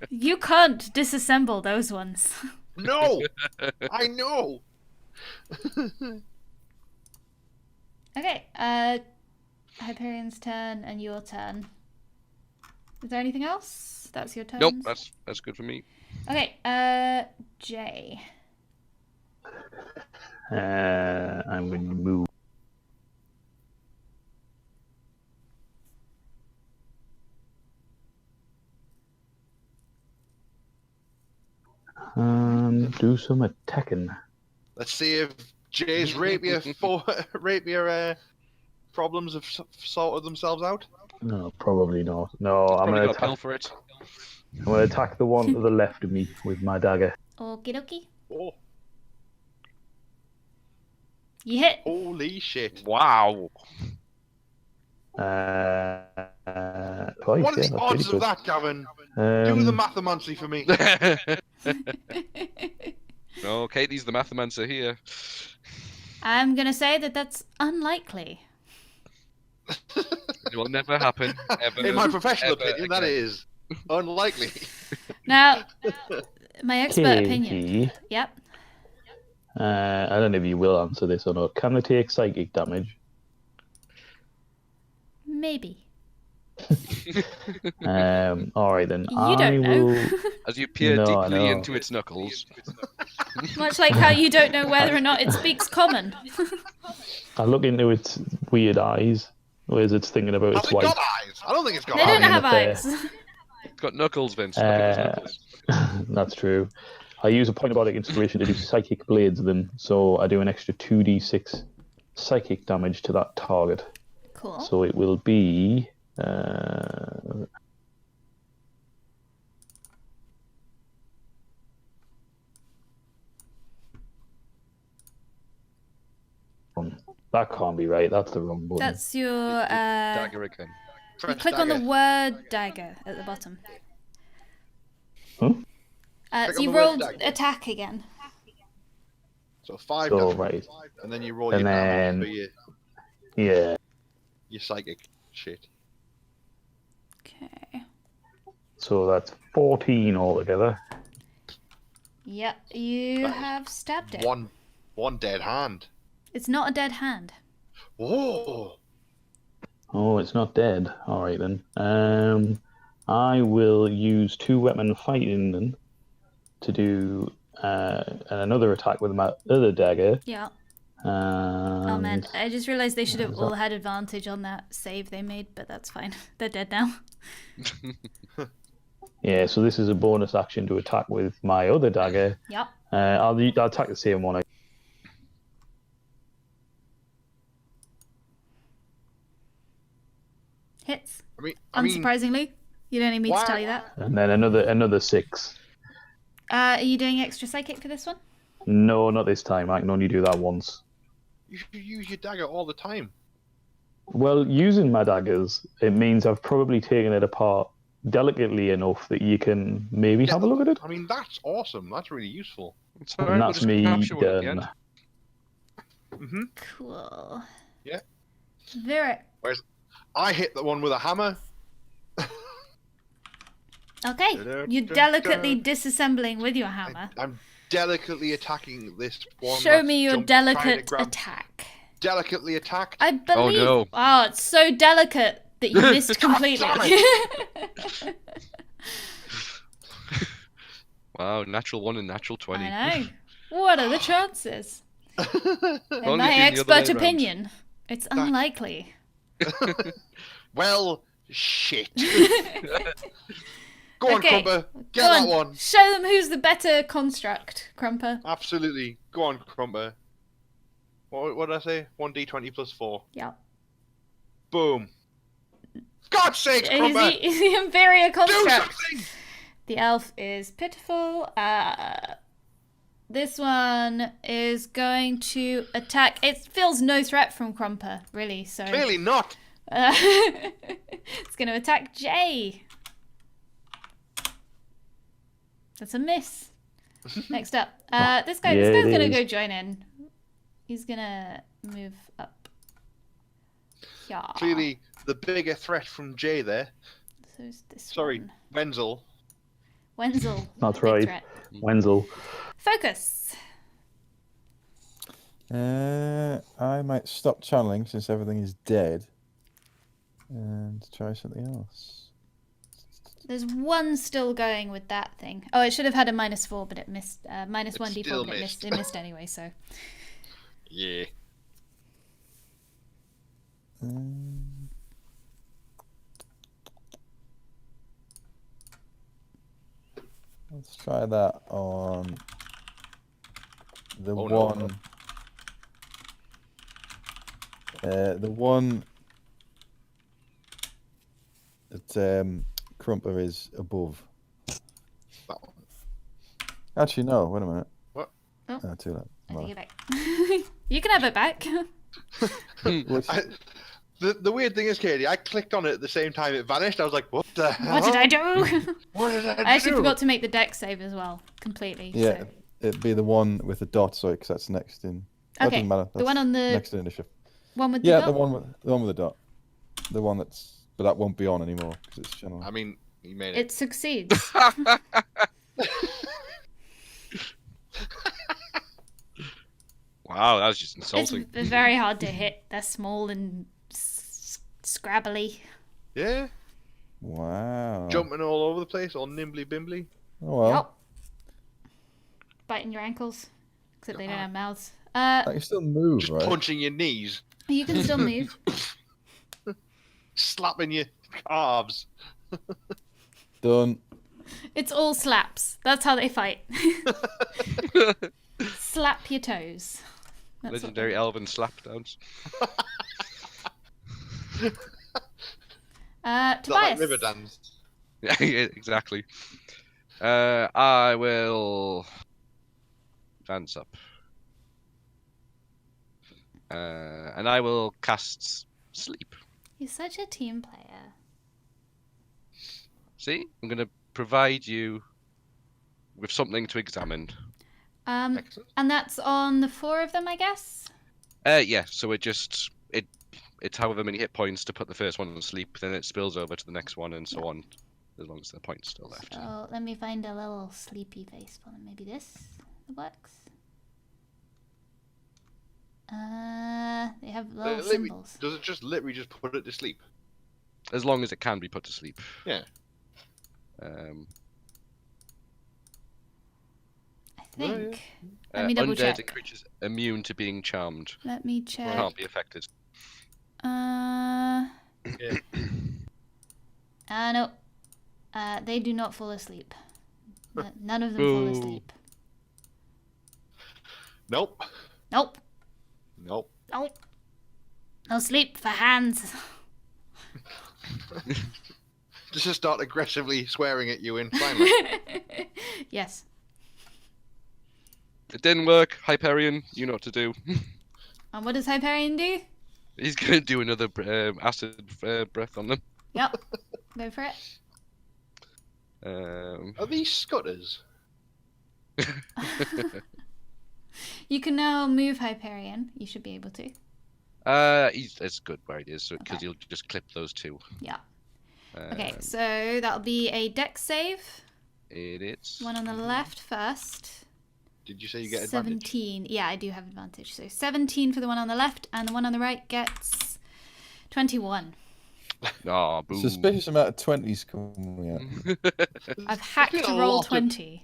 You can't disassemble those ones. No! I know! Okay, Hyperion's turn and your turn. Is there anything else? That's your turn. Nope, that's good for me. Okay, Jay. I'm going to move. Do some attacking. Let's see if Jay's rapier problems have sorted themselves out. No, probably not. No, I'm Probably going got to a pill attack. for it. I'm going to attack the one to the left of me with my dagger. Okie dokie. Oh, You hit. holy shit. Wow. Twice, What are yeah, the that's odds pretty of that, Gavin? good. Do the mathemancey for me. No, Katie's the mathemancer here. I'm gonna say that that's unlikely. It will never happen. Ever, In my professional ever opinion, that again. is unlikely. Now, my expert Katie, opinion. Yep. I don't know if you will answer this or not. Can they take psychic damage? Maybe. All right then. You don't know. will... As you peer No, I deeply know. into its knuckles. Much like how you don't know whether or not it speaks common. I look into its weird eyes. Where's it's thinking about Has its it got white? eyes? I don't think it's got They eyes. don't have up there. eyes. It's got knuckles, Vince. Look at its knuckles. That's true. I use a point of bardic inspiration to do psychic blades then, so I do an extra 2d6 psychic damage to that target. Cool. So it will be. That can't be right. That's the wrong button. That's your. Dagger again. You Press click on the dagger. word dagger at the bottom. Huh? Click So on you the word rolled dagger. attack again. So 5 So, damage, right. and then you roll And your damage then- for Yeah. your psychic shit. Okay. So that's 14 altogether. Yep, you That is have stabbed it. One dead hand. It's not a dead hand. Whoa! Oh, it's not dead. All right then. I will use 2-weapon fighting then to do another attack with my other dagger. Yeah. And... Oh man, I just realized they should have is all that- had advantage on that save they made, but that's fine. They're dead now. Yeah, so this is a bonus action to attack with my other dagger. Yep. I'll attack the same one. Hits. I mean, Unsurprisingly. You don't need me to why- tell you that. And then another 6. Are you doing extra psychic for this one? No, not this time. I can only do that once. you should use your dagger all the time. Well, using my daggers, it means I've probably taken it apart delicately enough that you can maybe have a look at it. I mean, that's awesome. That's really useful. It's And alright, we'll that's just me capture one at the done. end. Mm-hmm. Cool. Yeah. Very. I hit the one with a hammer. Okay. You're delicately disassembling with your hammer. I'm delicately attacking this one. Show that's me your trying to delicate grab- attack. Delicately attacked. I believe. no. Oh, it's so delicate that you missed completely. Wow, natural 1 and natural 20. I know. What are the chances? In Only my been the other way expert around. opinion, it's unlikely. Well, shit. Go on, Okay, Crumper. Get Go that on. one. Show them who's the better construct, Crumper. Absolutely. Go on, Crumper. What did I say? 1d20 plus 4. Yeah. Boom. God's sakes, Is Crumper! he the inferior Do construct? something! The elf is pitiful. This one is going to attack. It feels no threat from Crumper, really. So Clearly not. it's going to attack Jay. That's a miss. Next up, this guy's it going to is. go join in. He's going to move up. Yeah. Clearly the bigger threat from Jay there. So it's this Sorry, one. Wenzel. Wenzel. That's big right. threat. Wenzel. Focus. I might stop channeling since everything is dead, and try something else. There's one still going with that thing. Oh, it should have had a -4, but it missed. Minus It 1d4, still but missed. it missed anyway, so. Yeah. Let's try that on the Oh, no. one. The one that Crumper is above. That one. Actually, no. Wait a minute. What? Oh. No, too late. I Well, take it back. You can have it back. which- The weird thing is, Katie, I clicked on it at the same time it vanished. I was like, what the hell? What did I do? What did I do? I actually forgot to make the deck save as well, completely. yeah, So. it'd be the one with the dot, sorry, because that's next in. That Okay, doesn't matter. the one that's on the next in initiative. one with Yeah, the the dot? one with the dot. The one that's, but that won't be on anymore because it's channel. I mean, you made it. It succeeds. Wow, that was just It's insulting. very hard to hit. They're small and scrabbly. Yeah. Wow. Jumping all over the place, all nimbly bimbly. Oh well. Yep. Biting your ankles. Except they don't have mouths. I can still move, Just right? punching your knees, You can still move. slapping your calves. Done. It's all slaps. That's how they fight. Slap your toes. That's what Legendary elven slapdowns. Tobias. Not like river dance. Yeah, exactly. I will advance up. And I will cast Sleep. You're such a team player. See? I'm going to provide you with something to examine. Excellent. And that's on the 4 of them, I guess? Yeah, so it's however many hit points to put the first one on sleep, then it spills over to the next one and so on, as long as the point's still left. So let me find a little sleepy face for them. Maybe this works. They have little symbols. Does it just literally just put it to sleep? As long as it can be put to sleep. Yeah. I think. Yeah. Let me double undead check. and creatures immune to being charmed. Let me check. Can't be affected. Yeah. No. They do not fall asleep. None of them fall Boo. asleep. Nope. Nope. Nope. Nope. No sleep for hands. Just start aggressively swearing at you in sign language. Yes. It didn't work, Hyperion. You know what to do. And what does Hyperion do? He's going to do another acid breath on them. Yep. Go for it. Are these scutters? You can now move Hyperion. You should be able to. It's good where it is, because Okay. you'll just clip those two. Yeah. Okay, so that'll be a dex save. It is. One on the left first. Did you say you get advantage? 17. Yeah, I do have advantage. So 17 for the one on the left, and the one on the right gets 21. Ah, boom. Suspicious amount of 20s coming out. I've hacked been to a roll lot of- 20.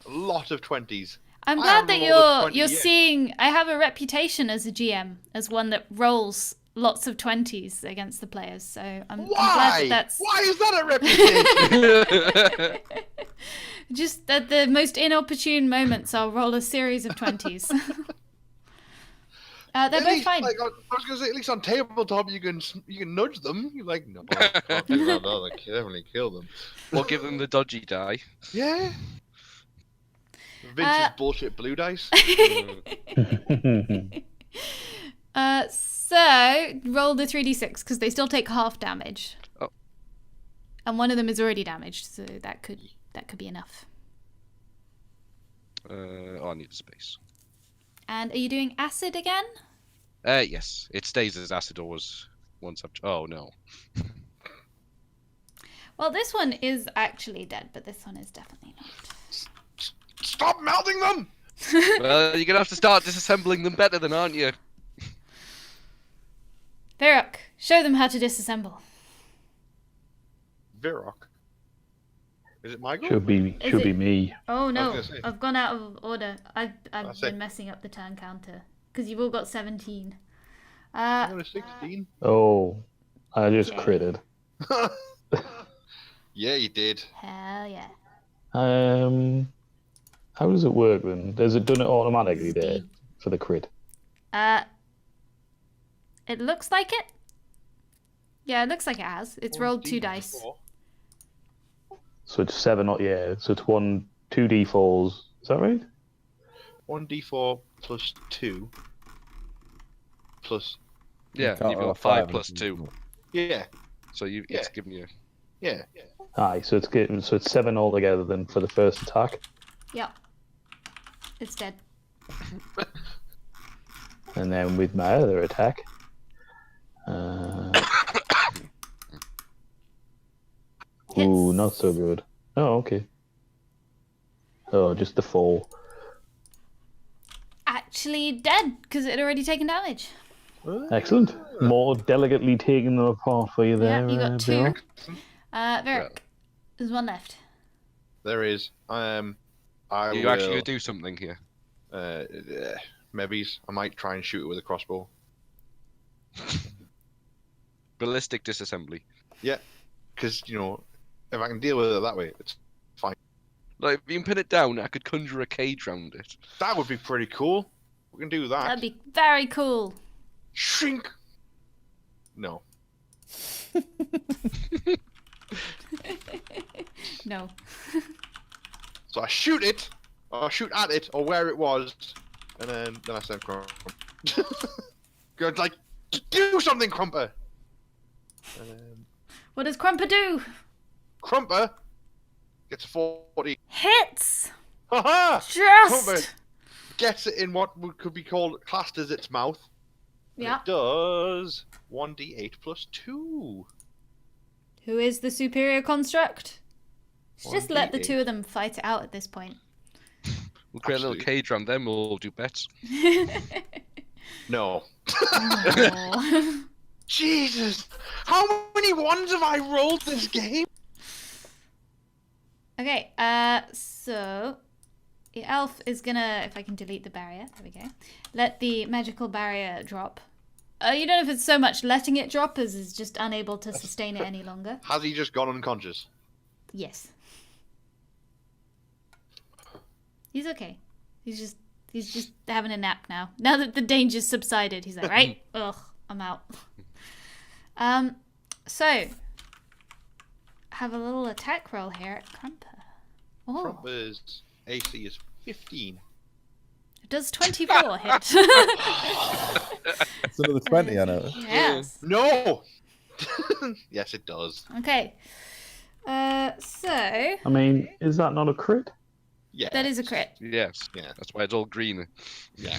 A lot of 20s. I'm I glad haven't that rolled a 20 you're yet. seeing. I have a reputation as a GM, as one that rolls lots of 20s against the players. So I'm glad Why? that that's Why is that a reputation? just at the most inopportune moments. I'll roll a series of 20s. They're At both least, fine. like, I was gonna say, at least on tabletop you can nudge them. You're like, no, I can't do that. I'll definitely kill them. Or give them the dodgy die. Yeah. Vince's bullshit blue dice. So roll the 3d6 because they still take half damage. Oh. And one of them is already damaged, so that could be enough. I need a space. And are you doing acid again? Yes. It stays as acid ores once I've... Oh, no. Well, this one is actually dead, but this one is definitely not. Stop melting them! Well, you're going to have to start disassembling them better than, aren't you? Varrock, show them how to disassemble. Virok. Is it Michael? Should be me. Oh no, gonna say. I've gone out of order. I've That's been it. messing up the turn counter because you've all got 17. I'm gonna 16. Oh, I just Yeah. critted. Yeah, you did. Hell yeah. How does it work then? Does it done it automatically there for the crit? It looks like it. Yeah, it looks like it has. It's rolled 2 dice. So it's 7, not yeah. So it's 2d4s. Is that right? 1d4 plus 2 plus. Yeah, can't you've roll got a 5 5 plus on 2. Yeah, So it's Yeah. giving you... yeah. Aye, so it's 7 altogether then for the first attack. Yep. It's dead. And then with my other attack, ooh, Hits. not so good. Oh, okay. Oh, just the fall. Actually dead because it had already taken damage. Excellent. More delicately taking them apart for you there. Yeah, you got 2. Bill. Varric, there's one left. There is. I You will, actually gonna do something here? maybe I might try and shoot it with a crossbow. Ballistic disassembly. Yeah, because if I can deal with it that way, it's fine. Like, if you can pin it down, I could conjure a cage round it. That would be pretty cool. We can do that. That'd be very cool. Shrink. No. No. So I shoot it, or shoot at it, or where it was, and then I said, "Crump." Good, like, do something, Crumper. What does Crumper do? Crumper gets a 40. Hits! Haha! Crumper Just! gets it in what could be classed as its mouth. And Yeah. It does 1d8 plus 2. Who is the superior construct? Just let the 1d8. two of them fight it out at this point. We'll create a little Absolutely. cage round them, we'll do bets. No. Aw. Jesus! How many ones have I rolled this game? Okay, so the elf is gonna, if I can delete the barrier, there we go. Let the magical barrier drop. You don't know if it's so much letting it drop as is just unable to sustain it any longer. Has he just gone unconscious? Yes. He's okay. He's just having a nap now. Now that the danger's subsided, he's like, right, ugh, I'm out. So have a little attack roll here at Crumper. Oh, Crumper's AC is 15. does 24 hit? It's another 20, I know. Yes. No! Yes, it does. Okay. So I mean, is that not a crit? Yeah. that is a crit. Yes. Yeah. That's why it's all green. Yeah.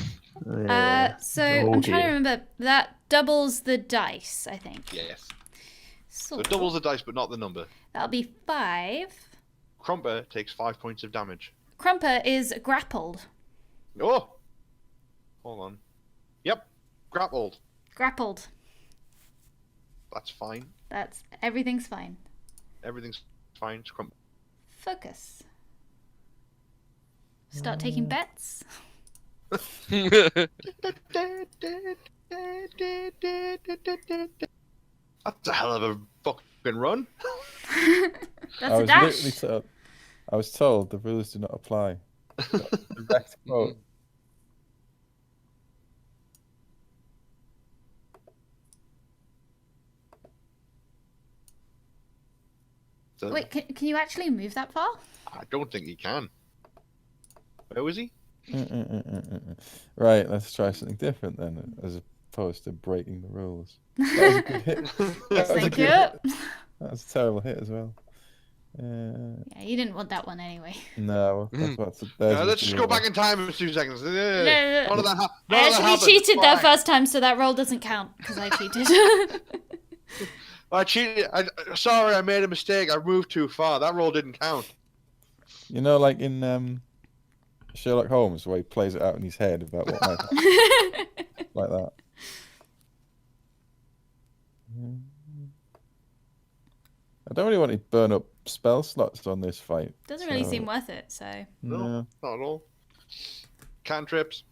So Oh, I'm trying to dear. remember. That doubles the dice, I think. Yes. So So it doubles the dice, but not the number. that'll be 5. Crumper takes 5 points of damage. Crumper is grappled. Oh! Hold on. Yep. Grappled. Grappled. That's fine. Everything's fine. Everything's fine. It's Crumper. Focus. Start taking bets. That's a hell of a fucking run. That's I a was dash. literally told, I was told the rules do not apply. Direct quote. So, Wait, can you actually move that far? I don't think he can. Where was he? Right, let's try something different then, as opposed to breaking the rules. That was a good hit. That was a Thank good you. hit. That was a terrible hit as well. Yeah, you didn't want that one anyway. No, that's what's. Let's just go back in time in 2 seconds. no. None of that I none of that actually happened. cheated that Fine. first time, so that roll doesn't count because I cheated. I cheated. Sorry, I made a mistake. I moved too far. That roll didn't count. You know, like in Sherlock Holmes, where he plays it out in his head about what might happen, like that. I don't really want to burn up spell slots on this fight. Doesn't really so- seem worth it, so. No, not at all. Cantrips.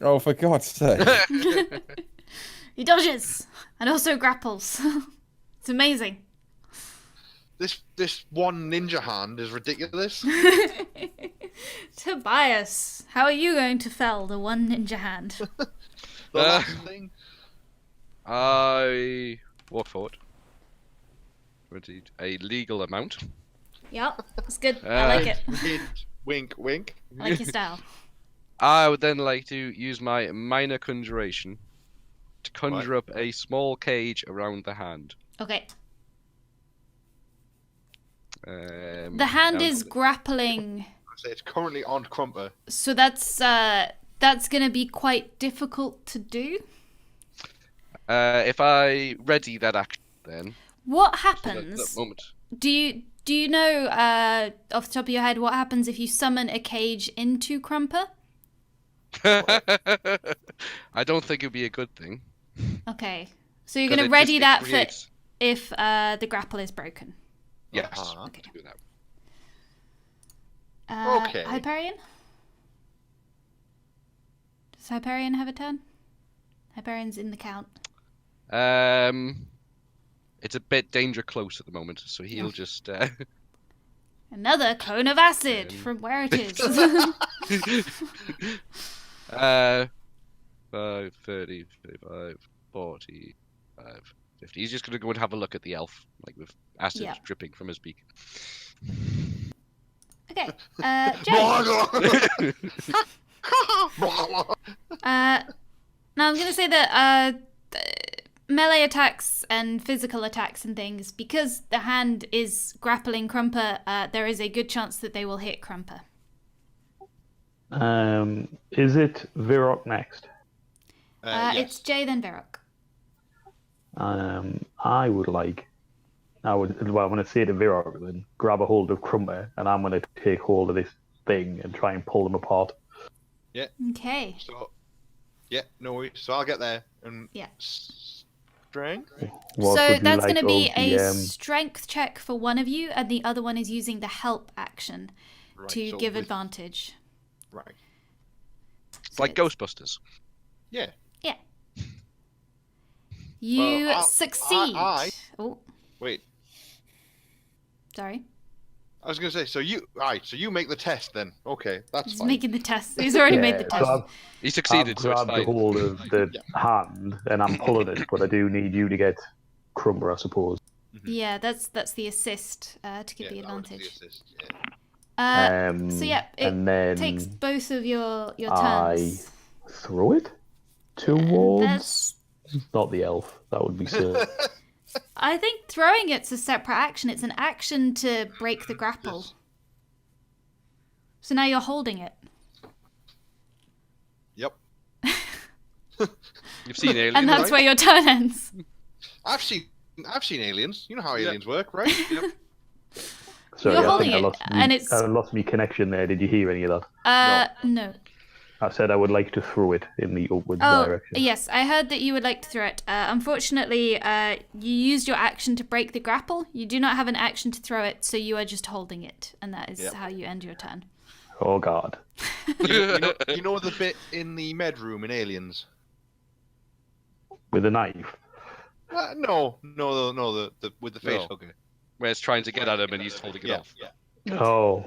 Oh, for God's sake! He dodges and also grapples. It's amazing. This one ninja hand is ridiculous. Tobias, how are you going to fell the one ninja hand? The last thing. I walk forward. Indeed, a legal amount. Yep, it's good. I like it. Hint, wink, wink. I like your style. I would then like to use my minor conjuration to conjure up a small cage around the hand. Okay. The hand is grappling, I say it's currently on Crumper. so that's gonna be quite difficult to do. If I ready that action, then What at happens? that moment. Do you know off the top of your head what happens if you summon a cage into Crumper? I don't think it'd be a good thing. Okay. So you're 'Cause going to it ready just- it that for creates- if the grapple is broken. Yes. Uh-huh. Okay. Do that. Okay. Hyperion? Does Hyperion have a turn? Hyperion's in the count. It's a bit danger close at the moment, so he'll just. Another cone of acid Um, from where it is. 5, 30, 35, 45, 50. He's just gonna go and have a look at the elf, like with acid Yeah. dripping from his beak. Okay. Jay. Now I'm going to say that melee attacks and physical attacks and things, because the hand is grappling Crumper, there is a good chance that they will hit Crumper. Is it Virok next? Yes. It's Jay then Varrock. I'm going to say to Virok then, grab a hold of Crumper, and I'm going to take hold of this thing and try and pull them apart. Okay. So, yeah, no worries. So I'll get there and Yeah. strength. What So would you that's like going to be of a the, strength check for one of you, and the other one is using the help action Right, to so give with- advantage. Right. It's like Ghostbusters. Yeah. You Well, succeed. Oh, Wait. sorry. I was gonna say. So you. Right. So you make the test then. Okay, that's He's fine. making the test. He's already made the so test. He I've succeeded, so it's grabbed a fine. hold of the hand and I'm pulling it, but I do need you to get Crumper, I suppose. Yeah, that's the assist to give the that was the advantage. assist, yeah. So yeah, it and then takes both of your I turns. throw it towards That's. not the elf. That would be silly. I think throwing it's a separate action. It's an action to break the grapple. Yes. So now you're holding it. Yep. You've seen Aliens, And that's right? where your turn ends. I've seen Aliens. You know how aliens work, right? Yep. Sorry, You're I holding think it, and it's- I lost me connection there. Did you hear any of that? No. I said I would like to throw it in the upwards Oh, direction. yes, I heard that you would like to throw it. Unfortunately, you used your action to break the grapple. You do not have an action to throw it, so you are just holding it, and that is Yep. how you end your turn. Oh God. You know the bit in the med room in Aliens? With a knife. No, the with the face No. hugger. Where it's trying to get at him and he's holding it Yeah, off. yeah. Oh,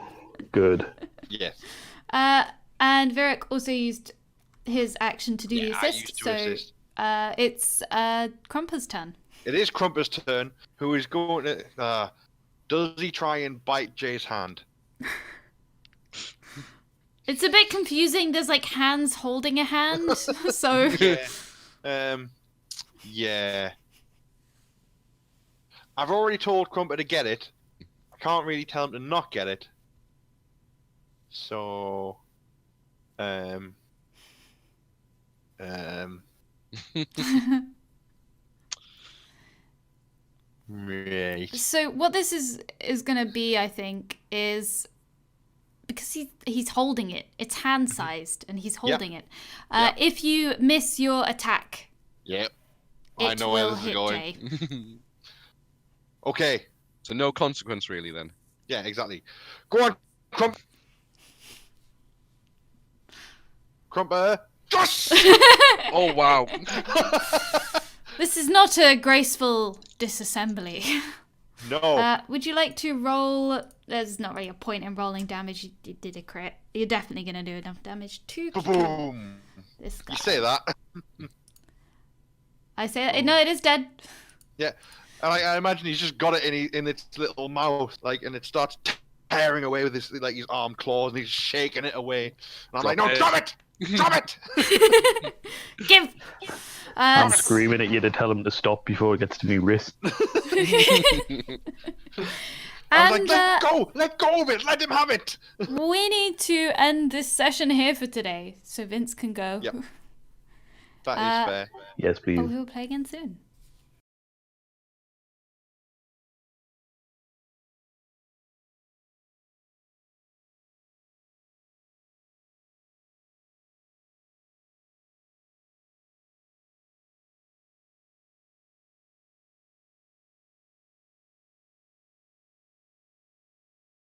good. Yes. And Varric also used his action to do the Yeah, I assist, used to so assist. it's Crumper's turn. It is Crumper's turn, who is going to. Does he try and bite Jay's hand? It's a bit confusing. There's like hands holding a hand, so Yeah. I've already told Crumper to get it. I can't really tell him to not get it. So, right. So what this is gonna be, I think, is because he's holding it. It's hand sized, and he's holding it. Yep. If you miss your attack, Yep. I it know where will this is hit going. Jay. Okay. So no consequence really then. Yeah, exactly. Go on, Crumper. Yes! Oh wow. This is not a graceful disassembly. No. Would you like to roll? There's not really a point in rolling damage. You did a crit. You're definitely gonna do enough damage to kill Boom. this guy. You say that. I say that. No, it is dead. Yeah. And I imagine he's just got it in its little mouth, like, and it starts tearing away with his arm claws, and he's shaking it away. And I'm like, no, drop it! Drop it! Give. I'm screaming at you to tell him to stop before it gets to me wrist. I was And like, let go of it, let him have it! we need to end this session here for today, so Vince can go. Yep. That is fair. Yes, please. But we will play again soon.